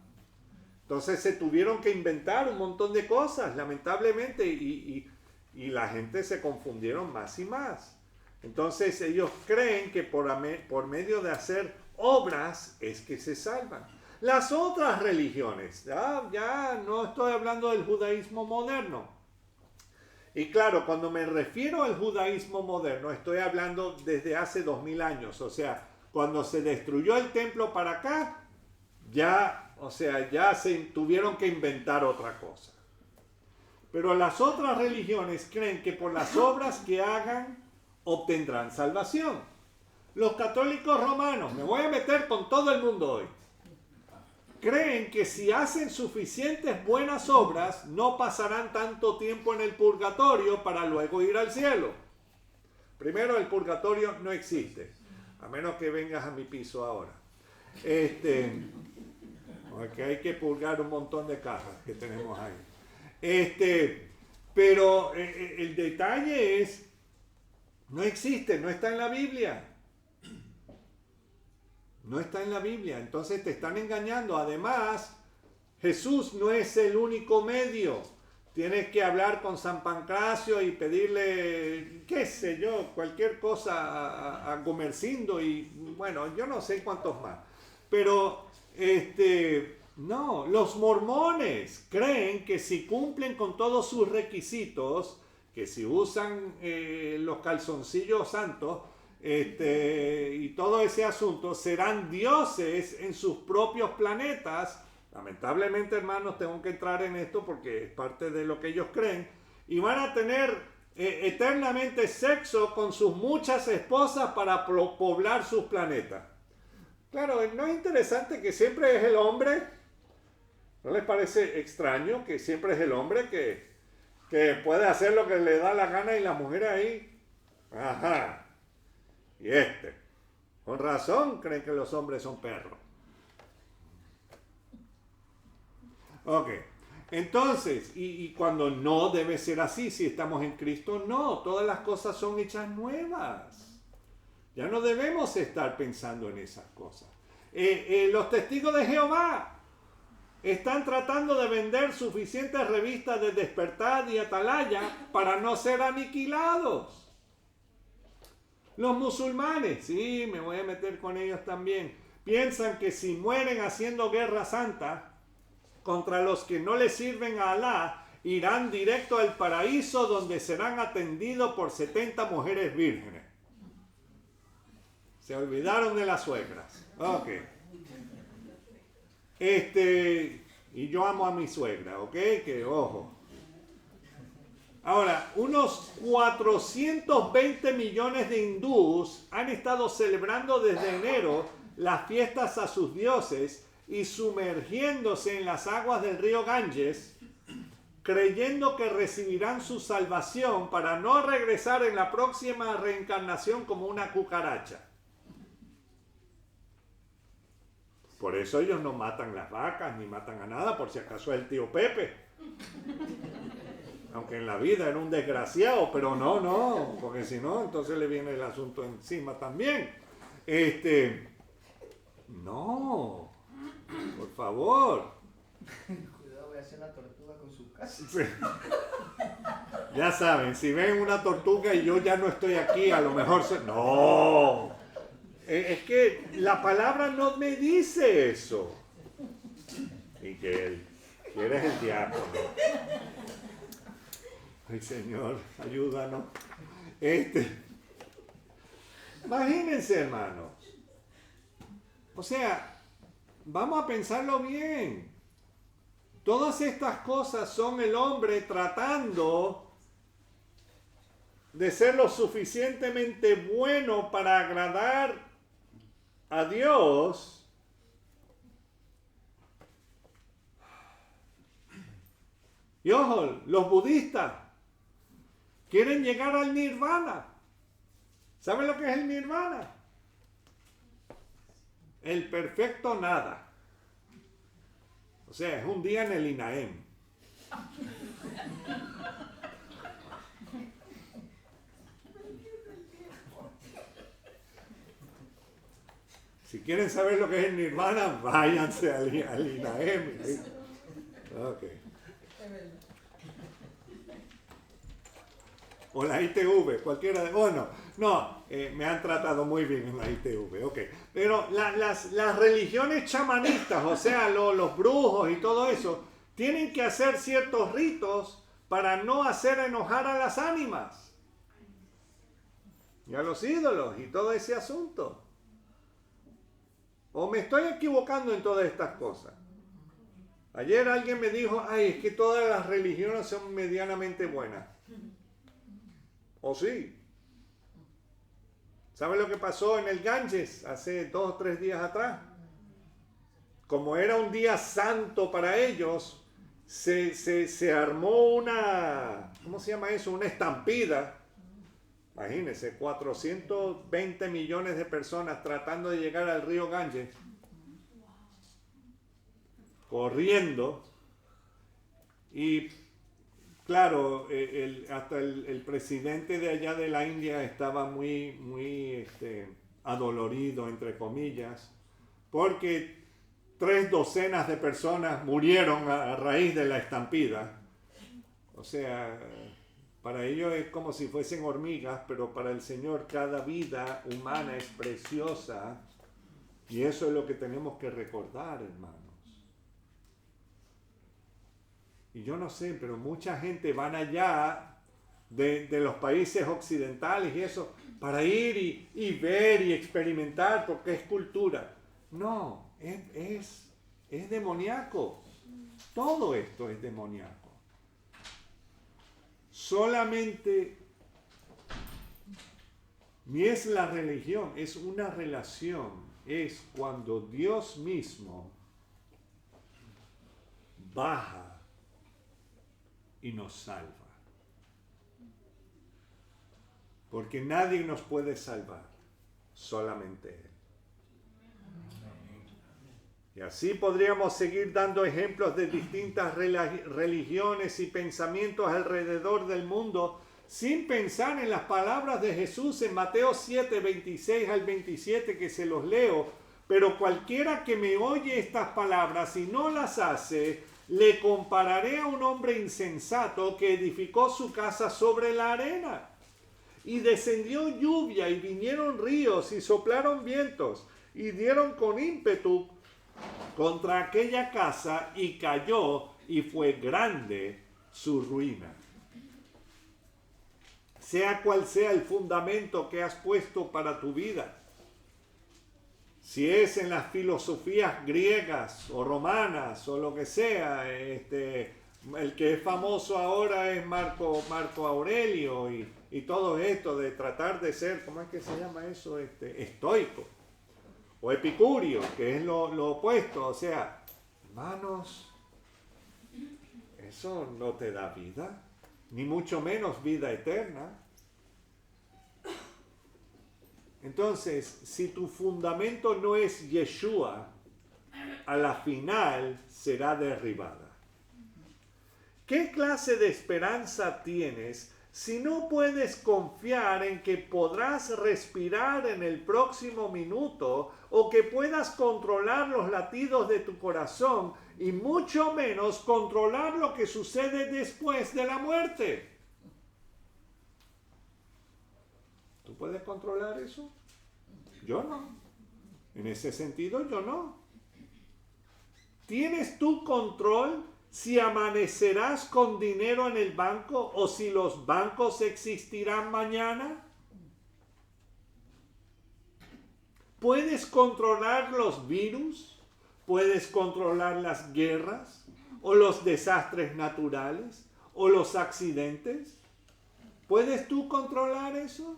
Entonces se tuvieron que inventar un montón de cosas, lamentablemente, y la gente se confundieron más y más. Entonces ellos creen que por medio de hacer obras es que se salvan. Las otras religiones, ya no estoy hablando del judaísmo moderno. Y claro, cuando me refiero al judaísmo moderno, estoy hablando desde hace 2000 años. O sea, cuando se destruyó el templo para acá, ya se tuvieron que inventar otra cosa. Pero las otras religiones creen que por las obras que hagan obtendrán salvación. Los católicos romanos, me voy a meter con todo el mundo hoy, creen que si hacen suficientes buenas obras no pasarán tanto tiempo en el purgatorio para luego ir al cielo. Primero, el purgatorio no existe, a menos que vengas a mi piso ahora. Porque hay que purgar un montón de cajas que tenemos ahí. Pero el detalle es, no existe, no está en la Biblia. No está en la Biblia, entonces te están engañando. Además, Jesús no es el único medio. Tienes que hablar con San Pancracio y pedirle, qué sé yo, cualquier cosa a Gomercindo y bueno, yo no sé cuántos más. Pero no, los mormones creen que si cumplen con todos sus requisitos, que si usan los calzoncillos santos y todo ese asunto, serán dioses en sus propios planetas. Lamentablemente, hermanos, tengo que entrar en esto porque es parte de lo que ellos creen, y van a tener eternamente sexo con sus muchas esposas para poblar sus planetas. Claro, ¿no es interesante que siempre es el hombre? ¿No les parece extraño que siempre es el hombre que puede hacer lo que le da la gana y la mujer ahí? Ajá. Y con razón creen que los hombres son perros. Ok. Entonces, y cuando no debe ser así, si estamos en Cristo, no. Todas las cosas son hechas nuevas. Ya no debemos estar pensando en esas cosas. Los testigos de Jehová están tratando de vender suficientes revistas de Despertar y Atalaya para no ser aniquilados. Los musulmanes, sí, me voy a meter con ellos también, piensan que si mueren haciendo guerra santa contra los que no le sirven a Alá, irán directo al paraíso donde serán atendidos por 70 mujeres vírgenes. Se olvidaron de las suegras. Ok. Y yo amo a mi suegra, ¿ok? Que ojo. Ahora, unos 420 millones de hindús han estado celebrando desde enero las fiestas a sus dioses y sumergiéndose en las aguas del río Ganges, creyendo que recibirán su salvación para no regresar en la próxima reencarnación como una cucaracha. Por eso ellos no matan las vacas ni matan a nada, por si acaso es el tío Pepe. Aunque en la vida era un desgraciado, pero no, porque si no, entonces le viene el asunto encima también. No, por favor. Cuidado, voy a hacer la tortuga con su casa. Sí. Ya saben, si ven una tortuga y yo ya no estoy aquí, a lo mejor no. Es que la palabra no me dice eso. Y que quieres el diácono. Ay, Señor, ayúdanos. Imagínense, hermanos. O sea, vamos a pensarlo bien. Todas estas cosas son el hombre tratando de ser lo suficientemente bueno para agradar a Dios. Y ojo, los budistas quieren llegar al nirvana. ¿Saben lo que es el nirvana? El perfecto nada. O sea, es un día en el INAEM. Si quieren saber lo que es el nirvana, váyanse al INAEM. Okay. O la ITV, cualquiera de... Bueno, no, me han tratado muy bien en la ITV, ok. Pero las religiones chamanistas, o sea, los brujos y todo eso, tienen que hacer ciertos ritos para no hacer enojar a las ánimas y a los ídolos y todo ese asunto. ¿O me estoy equivocando en todas estas cosas? Ayer alguien me dijo, ay, es que todas las religiones son medianamente buenas. ¿O sí? ¿Saben lo que pasó en el Ganges hace 2 o 3 días atrás? Como era un día santo para ellos, se armó una, ¿cómo se llama eso? Una estampida. Imagínense, 420 millones de personas tratando de llegar al río Ganges, corriendo. Y claro, hasta el presidente de allá de la India estaba muy adolorido, entre comillas, porque 3 docenas de personas murieron a raíz de la estampida. O sea, para ellos es como si fuesen hormigas, pero para el Señor cada vida humana es preciosa. Y eso es lo que tenemos que recordar, hermanos. Y yo no sé, pero mucha gente van allá de los países occidentales y eso, para ir y ver y experimentar, porque es cultura. No, es demoníaco. Todo esto es demoníaco. Solamente ni es la religión, es una relación. Es cuando Dios mismo baja y nos salva. Porque nadie nos puede salvar, solamente Él. Y así podríamos seguir dando ejemplos de distintas religiones y pensamientos alrededor del mundo, sin pensar en las palabras de Jesús en Mateo 7, 26 al 27, que se los leo. Pero cualquiera que me oye estas palabras y no las hace, le compararé a un hombre insensato que edificó su casa sobre la arena. Y descendió lluvia y vinieron ríos y soplaron vientos y dieron con ímpetu contra aquella casa y cayó y fue grande su ruina. Sea cual sea el fundamento que has puesto para tu vida, si es en las filosofías griegas o romanas o lo que sea, el que es famoso ahora es Marco Aurelio y todo esto de tratar de ser, ¿cómo es que se llama eso? Estoico. O epicurio, que es lo opuesto. O sea, hermanos, eso no te da vida, ni mucho menos vida eterna. Entonces, si tu fundamento no es Yeshua, a la final será derribada. ¿Qué clase de esperanza tienes si no puedes confiar en que podrás respirar en el próximo minuto o que puedas controlar los latidos de tu corazón y mucho menos controlar lo que sucede después de la muerte? ¿Tú puedes controlar eso? Yo no. En ese sentido, yo no. ¿Tienes tú control si amanecerás con dinero en el banco o si los bancos existirán mañana? ¿Puedes controlar los virus? ¿Puedes controlar las guerras? ¿O los desastres naturales? ¿O los accidentes? ¿Puedes tú controlar eso?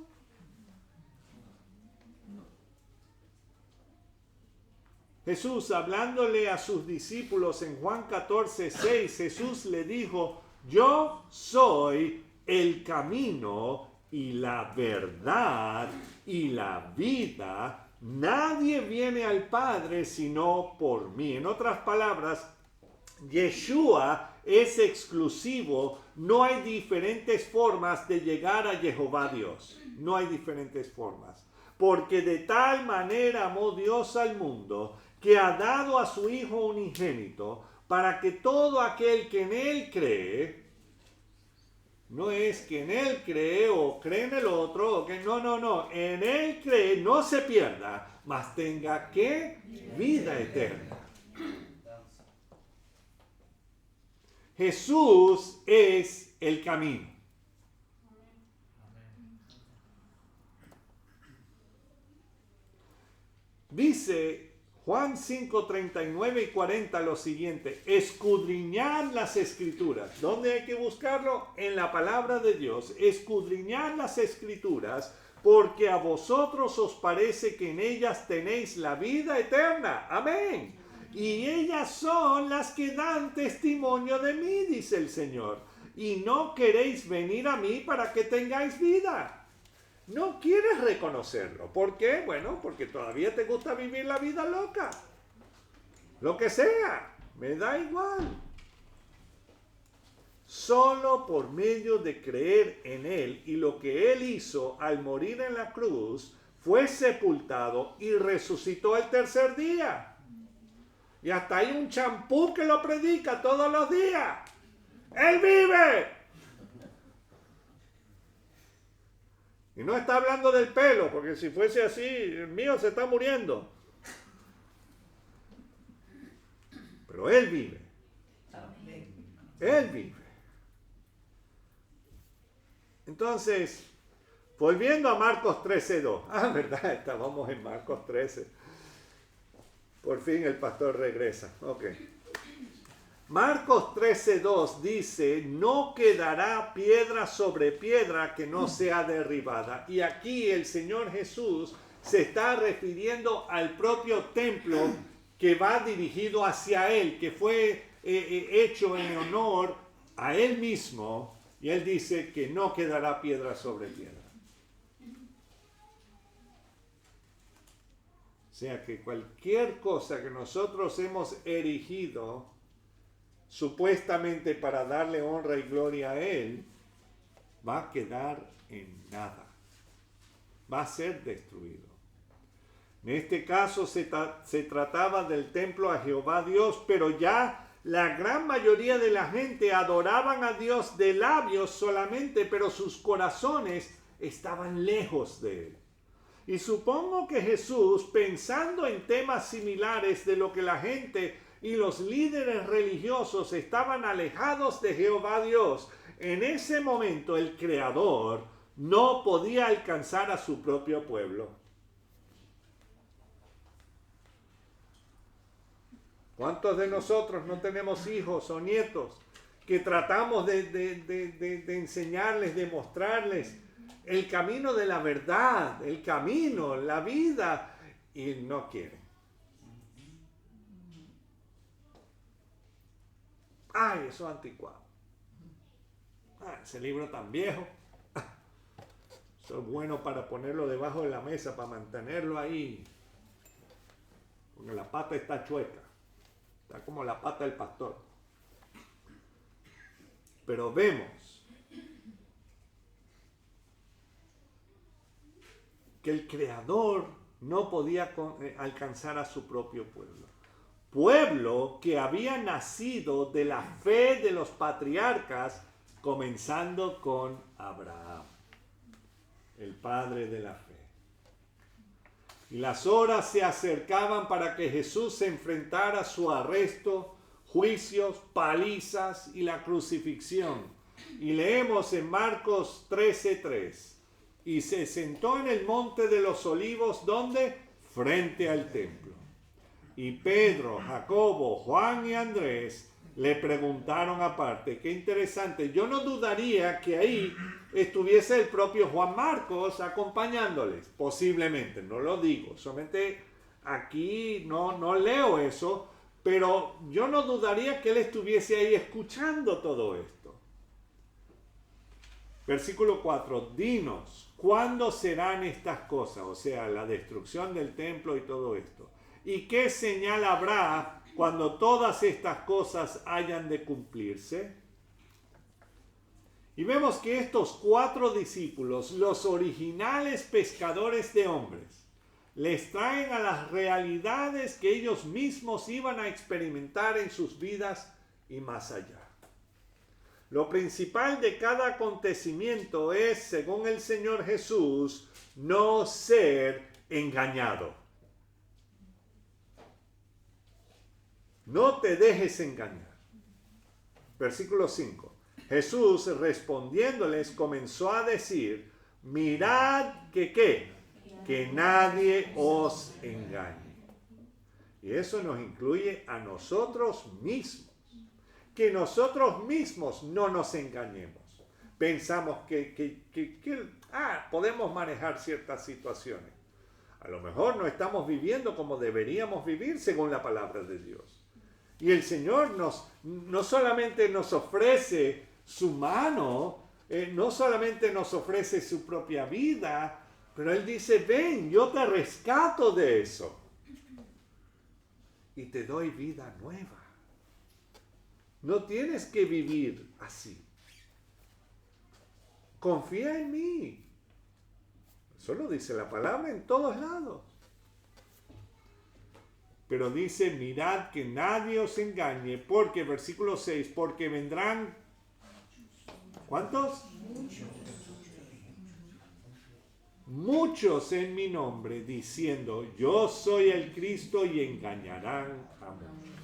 Jesús, hablándole a sus discípulos en Juan 14:6, Jesús le dijo: yo soy el camino y la verdad y la vida. Nadie viene al Padre sino por mí. En otras palabras, Yeshua es exclusivo. No hay diferentes formas de llegar a Jehová Dios. No hay diferentes formas. Porque de tal manera amó Dios al mundo, que ha dado a su Hijo unigénito, para que todo aquel que en Él cree, no es que en Él cree o cree en el otro, no, en Él cree, no se pierda, mas tenga ¿qué? Vida eterna. Jesús es el camino. Dice Juan 5, 39 y 40 lo siguiente: escudriñad las escrituras. ¿Dónde hay que buscarlo? En la palabra de Dios. Escudriñad las escrituras, porque a vosotros os parece que en ellas tenéis la vida eterna. Amén. Y ellas son las que dan testimonio de mí, dice el Señor. Y no queréis venir a mí para que tengáis vida. No quieres reconocerlo. ¿Por qué? Bueno, porque todavía te gusta vivir la vida loca. Lo que sea, me da igual. Solo por medio de creer en Él y lo que Él hizo al morir en la cruz, fue sepultado y resucitó el tercer día. Y hasta hay un champú que lo predica todos los días. ¡Él vive! Y no está hablando del pelo, porque si fuese así, el mío se está muriendo. Pero Él vive. Él vive. Entonces, volviendo a Marcos 13:2. Verdad, estábamos en Marcos 13. Por fin el pastor regresa. Ok. Marcos 13:2 dice: no quedará piedra sobre piedra que no sea derribada. Y aquí el Señor Jesús se está refiriendo al propio templo que va dirigido hacia Él, que fue hecho en honor a Él mismo. Y Él dice que no quedará piedra sobre piedra. O sea que cualquier cosa que nosotros hemos erigido supuestamente para darle honra y gloria a Él, va a quedar en nada. Va a ser destruido. En este caso se trataba del templo a Jehová Dios, pero ya la gran mayoría de la gente adoraban a Dios de labios solamente, pero sus corazones estaban lejos de Él. Y supongo que Jesús, pensando en temas similares de lo que la gente y los líderes religiosos estaban alejados de Jehová Dios, en ese momento el Creador no podía alcanzar a su propio pueblo. ¿Cuántos de nosotros no tenemos hijos o nietos que tratamos de enseñarles, de mostrarles el camino de la verdad, el camino, la vida, y no quieren? ¡Ay, eso es anticuado! Ese libro tan viejo. Eso es bueno para ponerlo debajo de la mesa, para mantenerlo ahí. Porque la pata está chueca. Está como la pata del pastor. Pero vemos que el Creador no podía alcanzar a su propio pueblo. Pueblo que había nacido de la fe de los patriarcas, comenzando con Abraham, el padre de la fe. Y las horas se acercaban para que Jesús se enfrentara a su arresto, juicios, palizas y la crucifixión. Y leemos en Marcos 13:3. Y se sentó en el monte de los olivos, ¿dónde? Frente al templo. Y Pedro, Jacobo, Juan y Andrés le preguntaron aparte. Qué interesante. Yo no dudaría que ahí estuviese el propio Juan Marcos acompañándoles. Posiblemente, no lo digo. Solamente aquí no leo eso. Pero yo no dudaría que él estuviese ahí escuchando todo esto. Versículo 4. Dinos, ¿cuándo serán estas cosas? O sea, la destrucción del templo y todo esto. ¿Y qué señal habrá cuando todas estas cosas hayan de cumplirse? Y vemos que estos 4 discípulos, los originales pescadores de hombres, les traen a las realidades que ellos mismos iban a experimentar en sus vidas y más allá. Lo principal de cada acontecimiento es, según el Señor Jesús, no ser engañado. No te dejes engañar. Versículo 5. Jesús respondiéndoles comenzó a decir, mirad que ¿qué? Que nadie os engañe. Y eso nos incluye a nosotros mismos. Que nosotros mismos no nos engañemos. Pensamos que podemos manejar ciertas situaciones. A lo mejor no estamos viviendo como deberíamos vivir según la palabra de Dios. Y el Señor no solamente nos ofrece su mano, no solamente nos ofrece su propia vida, pero Él dice, ven, yo te rescato de eso. Y te doy vida nueva. No tienes que vivir así. Confía en mí. Eso lo dice la palabra en todos lados. Pero dice, mirad que nadie os engañe, porque, versículo 6, porque vendrán, ¿cuántos? Muchos en mi nombre, diciendo, yo soy el Cristo, y engañarán a muchos.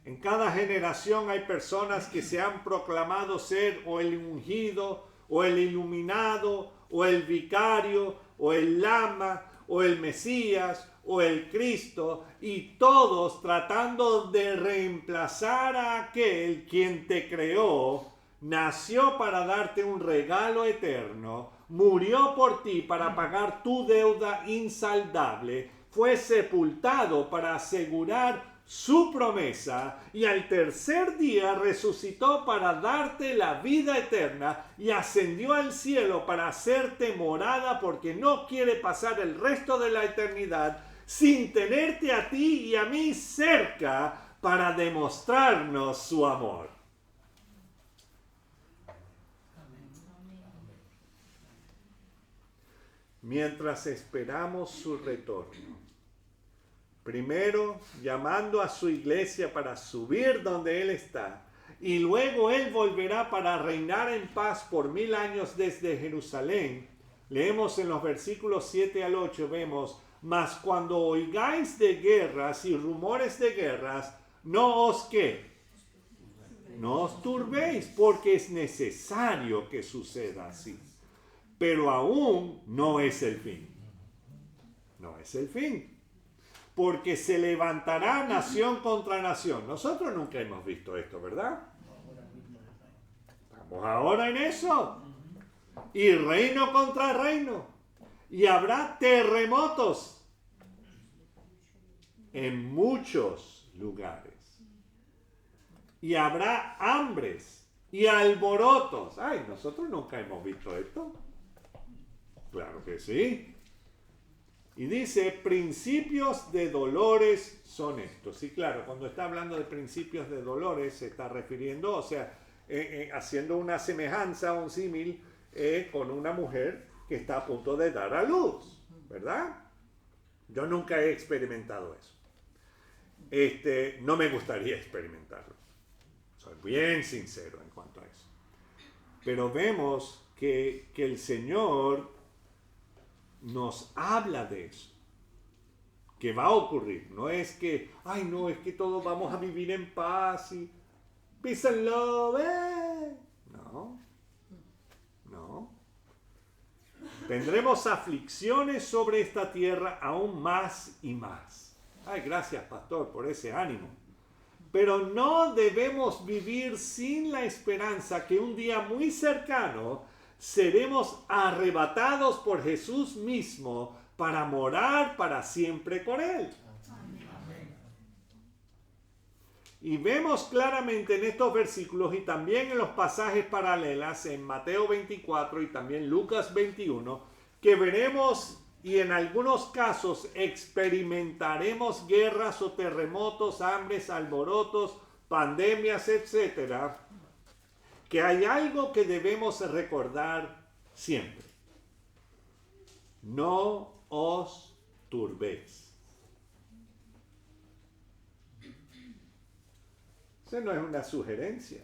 En cada generación hay personas que se han proclamado ser o el ungido, o el iluminado, o el vicario, o el lama, o el Mesías, o el Cristo, y todos tratando de reemplazar a aquel quien te creó, nació para darte un regalo eterno, murió por ti para pagar tu deuda insaldable, fue sepultado para asegurar su promesa, y al tercer día resucitó para darte la vida eterna, y ascendió al cielo para hacerte morada, porque no quiere pasar el resto de la eternidad sin tenerte a ti y a mí cerca para demostrarnos su amor. Mientras esperamos su retorno, primero llamando a su iglesia para subir donde Él está, y luego Él volverá para reinar en paz por 1000 años desde Jerusalén. Leemos en los versículos 7 al 8, vemos, mas cuando oigáis de guerras y rumores de guerras, no os ¿qué? No os turbéis, porque es necesario que suceda así. Pero aún no es el fin. No es el fin. Porque se levantará nación contra nación. Nosotros nunca hemos visto esto, ¿verdad? Estamos ahora en eso. Y reino contra reino. Y habrá terremotos en muchos lugares. Y habrá hambres y alborotos. Ay, nosotros nunca hemos visto esto. Claro que sí. Y dice, principios de dolores son estos. Y claro, cuando está hablando de principios de dolores, se está refiriendo, o sea, haciendo una semejanza, un símil, con una mujer que está a punto de dar a luz, ¿verdad? Yo nunca he experimentado eso. No me gustaría experimentarlo. Soy bien sincero en cuanto a eso. Pero vemos que el Señor nos habla de eso. que va a ocurrir. No es que, ay no, es que todos vamos a vivir en paz y peace and love. No, no. Tendremos aflicciones sobre esta tierra aún más y más. Ay, gracias, pastor, por ese ánimo. Pero no debemos vivir sin la esperanza que un día muy cercano seremos arrebatados por Jesús mismo para morar para siempre con Él. Y vemos claramente en estos versículos y también en los pasajes paralelos en Mateo 24 y también Lucas 21, que veremos y en algunos casos experimentaremos guerras o terremotos, hambres, alborotos, pandemias, etc. Que hay algo que debemos recordar siempre. No os turbéis. Eso no es una sugerencia.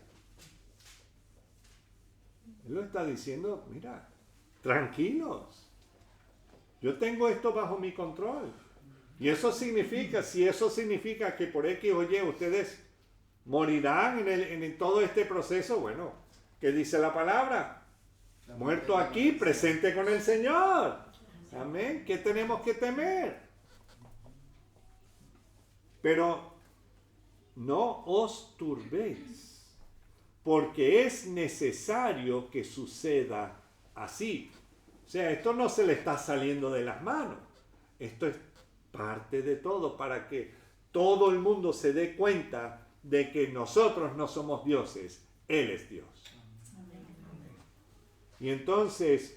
Él lo está diciendo, mira, tranquilos. Yo tengo esto bajo mi control. Y eso significa, si eso significa que por X o Y ustedes morirán en todo este proceso, bueno, ¿qué dice la palabra? Muerto aquí, presente con el Señor. Amén. ¿Qué tenemos que temer? Pero no os turbéis, porque es necesario que suceda así. O sea, esto no se le está saliendo de las manos. Esto es parte de todo para que todo el mundo se dé cuenta de que nosotros no somos dioses, Él es Dios. Y entonces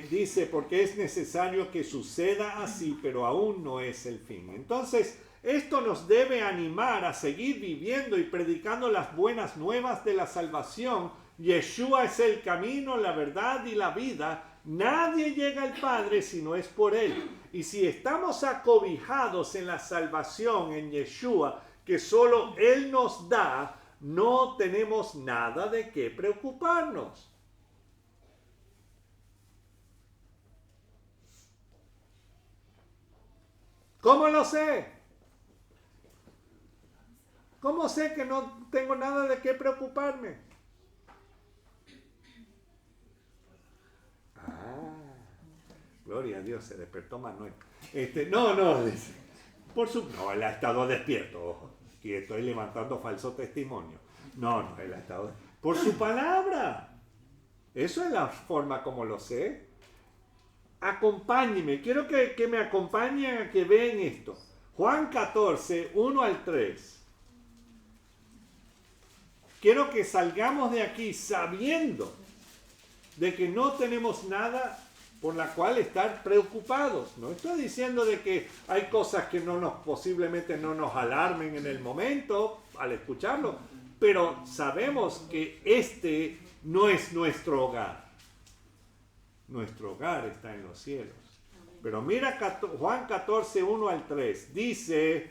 dice, porque es necesario que suceda así, pero aún no es el fin. Entonces, esto nos debe animar a seguir viviendo y predicando las buenas nuevas de la salvación. Yeshua es el camino, la verdad y la vida. Nadie llega al Padre si no es por Él. Y si estamos acobijados en la salvación, en Yeshua, que solo Él nos da, no tenemos nada de qué preocuparnos. ¿Cómo lo sé? ¿Cómo sé que no tengo nada de qué preocuparme? Gloria a Dios, se despertó Manuel. No, él ha estado despierto, ojo, y estoy levantando falso testimonio. No, él ha estado por su palabra. Eso es la forma como lo sé. Acompáñenme, quiero que me acompañen a que vean esto. Juan 14, 1 al 3. Quiero que salgamos de aquí sabiendo de que no tenemos nada por la cual estar preocupados. No estoy diciendo de que hay cosas que posiblemente no nos alarmen en el momento al escucharlo, pero sabemos que este no es nuestro hogar. Nuestro hogar está en los cielos. Pero mira Juan 14, 1 al 3. Dice,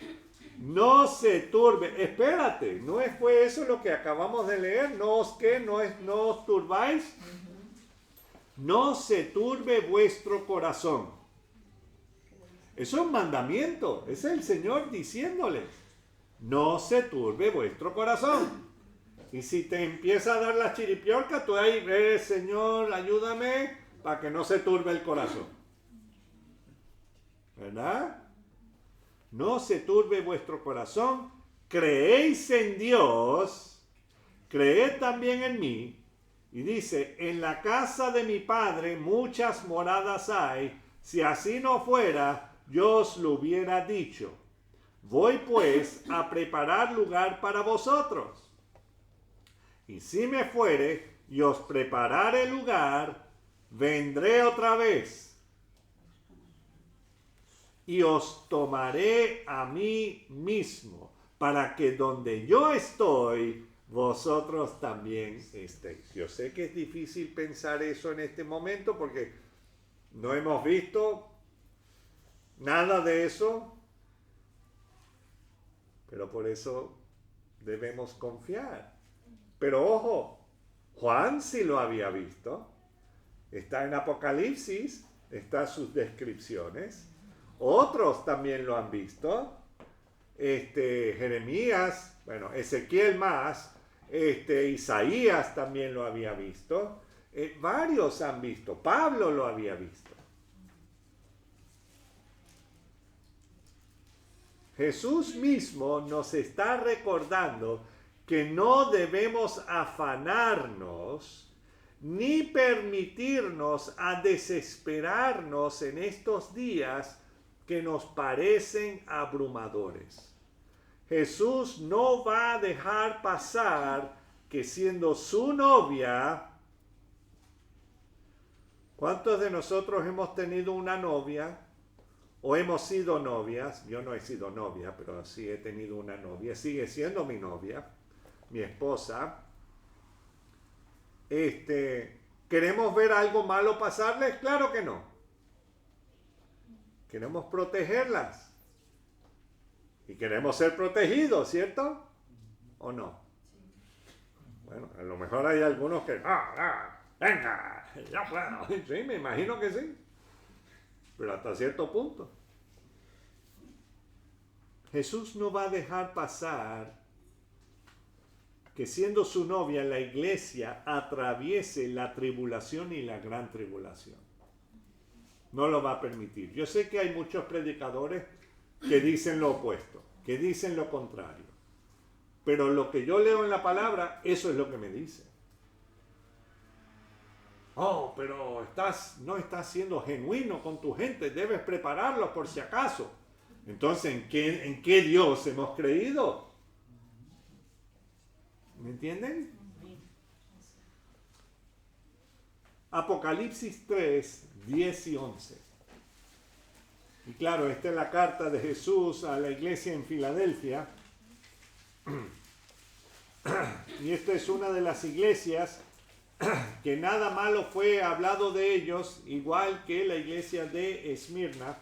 no se turbe. Espérate, ¿no fue eso lo que acabamos de leer? ¿No os turbáis? No se turbe vuestro corazón. Eso es un mandamiento. Es el Señor diciéndoles, no se turbe vuestro corazón. Y si te empieza a dar la chiripiorca, tú ahí ves, Señor, ayúdame para que no se turbe el corazón. ¿Verdad? No se turbe vuestro corazón. Creéis en Dios, creed también en mí. Y dice, en la casa de mi Padre muchas moradas hay. Si así no fuera, yo os lo hubiera dicho. Voy pues a preparar lugar para vosotros. Y si me fuere y os preparare lugar, vendré otra vez. Y os tomaré a mí mismo, para que donde yo estoy, vosotros también estéis. Yo sé que es difícil pensar eso en este momento porque no hemos visto nada de eso, pero por eso debemos confiar. Pero ojo, Juan sí lo había visto. Está en Apocalipsis, están sus descripciones. Otros también lo han visto. Jeremías, bueno, Ezequiel más, Isaías también lo había visto. Varios han visto. Pablo lo había visto. Jesús mismo nos está recordando que no debemos afanarnos ni permitirnos a desesperarnos en estos días que nos parecen abrumadores. Jesús no va a dejar pasar que siendo su novia, ¿cuántos de nosotros hemos tenido una novia o hemos sido novias? Yo no he sido novia, pero sí he tenido una novia, sigue siendo mi novia, mi esposa. ¿Queremos ver algo malo pasarles? Claro que no. Queremos protegerlas. Y queremos ser protegidos, ¿cierto? ¿O no? Bueno, a lo mejor hay algunos que, venga, ya puedo. Sí, me imagino que sí. Pero hasta cierto punto. Jesús no va a dejar pasar que siendo su novia la iglesia atraviese la tribulación y la gran tribulación. No lo va a permitir. Yo sé que hay muchos predicadores que dicen lo opuesto, que dicen lo contrario. Pero lo que yo leo en la palabra, eso es lo que me dice. Oh, pero no estás siendo genuino con tu gente, debes prepararlos por si acaso. Entonces, ¿en qué Dios hemos creído? ¿Me entienden? Apocalipsis 3, 10 y 11. Y claro, esta es la carta de Jesús a la iglesia en Filadelfia. Y esta es una de las iglesias que nada malo fue hablado de ellos, igual que la iglesia de Esmirna.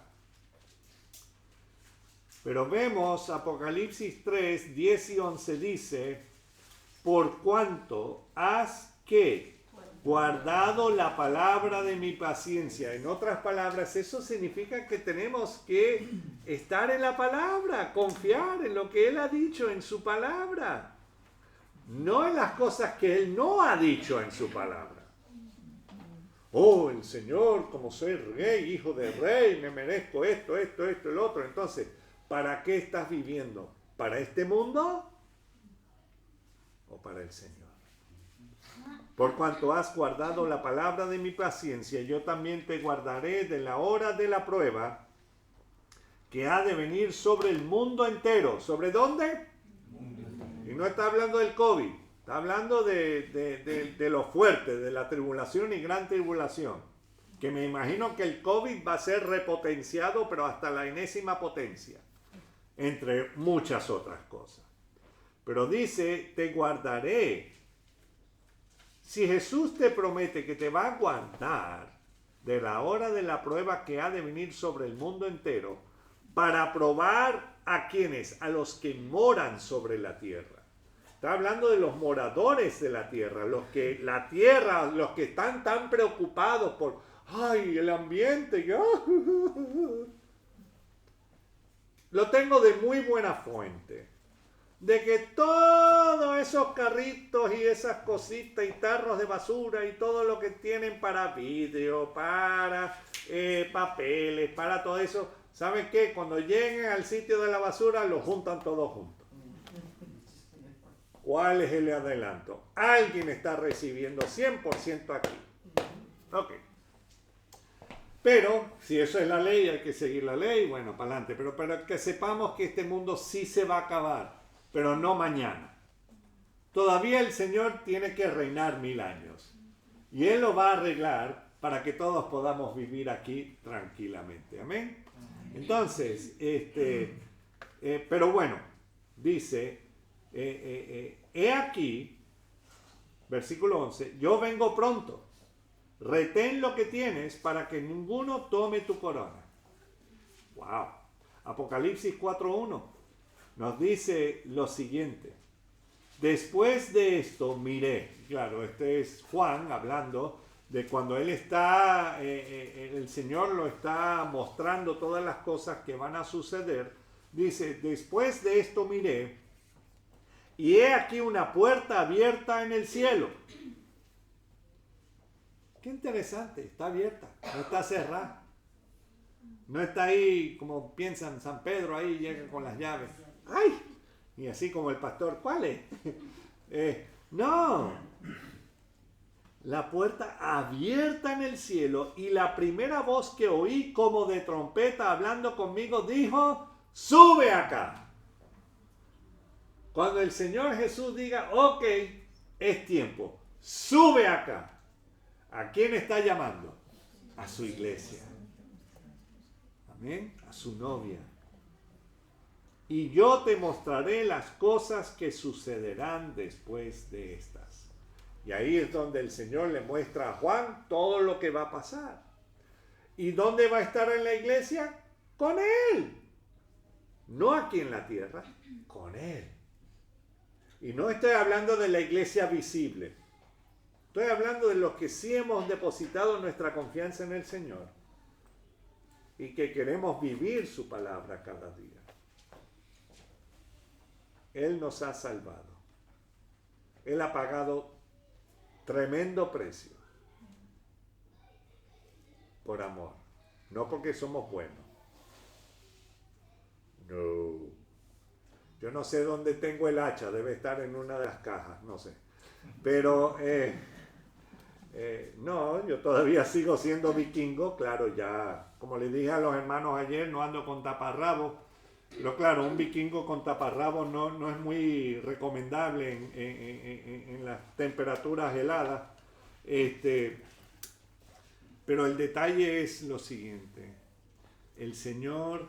Pero vemos Apocalipsis 3, 10 y 11 dice: por cuanto has que guardado la palabra de mi paciencia. En otras palabras, eso significa que tenemos que estar en la palabra, confiar en lo que Él ha dicho en su palabra, no en las cosas que Él no ha dicho en su palabra. Oh, el Señor, como soy rey, hijo de rey, me merezco esto, el otro. Entonces, ¿para qué estás viviendo? ¿Para este mundo o para el Señor? Por cuanto has guardado la palabra de mi paciencia, yo también te guardaré de la hora de la prueba que ha de venir sobre el mundo entero. ¿Sobre dónde? Y no está hablando del COVID, está hablando de lo fuerte, de la tribulación y gran tribulación. Que me imagino que el COVID va a ser repotenciado, pero hasta la enésima potencia, entre muchas otras cosas. Pero dice, te guardaré. Si Jesús te promete que te va a guardar de la hora de la prueba que ha de venir sobre el mundo entero, para probar a quienes, a los que moran sobre la tierra. Está hablando de los moradores de la tierra, los que están tan preocupados por, el ambiente. Lo tengo de muy buena fuente. De que todos esos carritos y esas cositas y tarros de basura y todo lo que tienen para vidrio, para papeles, para todo eso, ¿saben qué? Cuando lleguen al sitio de la basura, lo juntan todos juntos. ¿Cuál es el adelanto? Alguien está recibiendo 100% aquí. Ok. Pero, si eso es la ley, hay que seguir la ley, bueno, para adelante. Pero para que sepamos que este mundo sí se va a acabar, pero no mañana. Todavía el Señor tiene que reinar 1000 años. Y Él lo va a arreglar para que todos podamos vivir aquí tranquilamente. Amén. Entonces, pero bueno, dice, he aquí, versículo 11, yo vengo pronto. Retén lo que tienes para que ninguno tome tu corona. Wow. Apocalipsis 4:1 nos dice lo siguiente. Después de esto miré, claro, este es Juan hablando, de cuando Él está, el Señor lo está mostrando todas las cosas que van a suceder, dice, después de esto miré, y he aquí una puerta abierta en el cielo. Qué interesante, está abierta, no está cerrada. No está ahí como piensan San Pedro, ahí llega con las llaves. ¡Ay! Y así como el pastor, ¿cuál es? No. La puerta abierta en el cielo, y la primera voz que oí como de trompeta hablando conmigo dijo, sube acá. Cuando el Señor Jesús diga, ok, es tiempo, sube acá. ¿A quién está llamando? A su iglesia. Amén. A su novia. Y yo te mostraré las cosas que sucederán después de estas. Y ahí es donde el Señor le muestra a Juan todo lo que va a pasar. ¿Y dónde va a estar en la iglesia? Con Él. No aquí en la tierra, con Él. Y no estoy hablando de la iglesia visible. Estoy hablando de los que sí hemos depositado nuestra confianza en el Señor y que queremos vivir su palabra cada día. Él nos ha salvado. Él ha pagado tremendo precio por amor, no porque somos buenos. No. Yo no sé dónde tengo el hacha, debe estar en una de las cajas, no sé. Pero no, yo todavía sigo siendo vikingo, claro, ya, como le dije a los hermanos ayer, no ando con taparrabos, pero claro, un vikingo con taparrabos no es muy recomendable en las temperaturas heladas, pero el detalle es lo siguiente, el Señor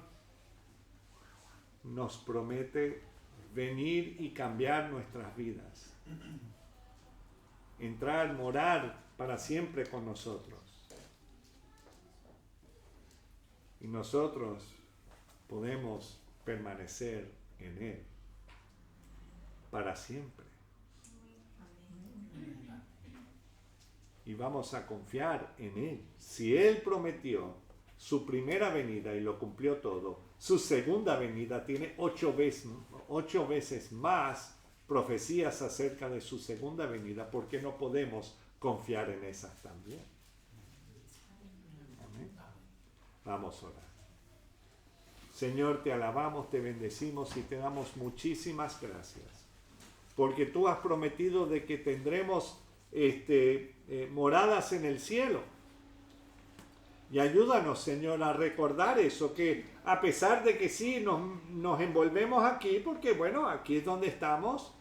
nos promete venir y cambiar nuestras vidas, entrar, morar para siempre con nosotros. Y nosotros podemos permanecer en Él para siempre. Y vamos a confiar en Él. Si Él prometió su primera venida y lo cumplió todo, su segunda venida tiene 8 veces más profecías acerca de su segunda venida, ¿por qué no podemos confiar en esas también? Amén. Vamos a orar. Señor, te alabamos, te bendecimos y te damos muchísimas gracias, porque tú has prometido de que tendremos moradas en el cielo. Y ayúdanos, Señor, a recordar eso, que a pesar de que sí nos envolvemos aquí, porque bueno, aquí es donde estamos,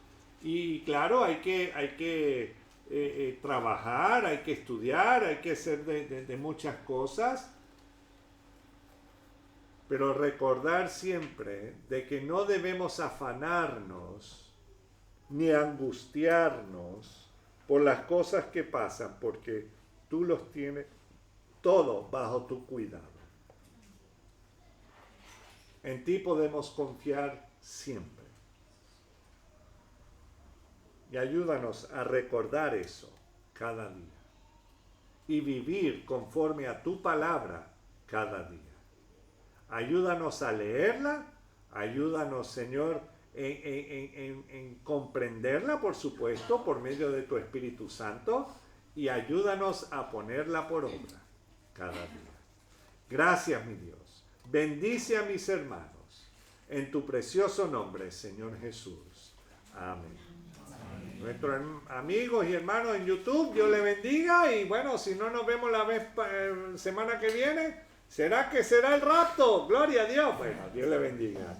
y claro, hay que trabajar, hay que estudiar, hay que hacer de muchas cosas, pero recordar siempre de que no debemos afanarnos ni angustiarnos por las cosas que pasan, porque tú los tienes todo bajo tu cuidado. En ti podemos confiar siempre. Y ayúdanos a recordar eso cada día. Y vivir conforme a tu palabra cada día. Ayúdanos a leerla. Ayúdanos, Señor, en comprenderla, por supuesto, por medio de tu Espíritu Santo. Y ayúdanos a ponerla por obra cada día. Gracias, mi Dios. Bendice a mis hermanos. En tu precioso nombre, Señor Jesús. Amén. Nuestros amigos y hermanos en YouTube, Dios les bendiga. Y bueno, si no nos vemos la semana que viene, ¿será que será el rapto? Gloria a Dios. Bueno, Dios les bendiga.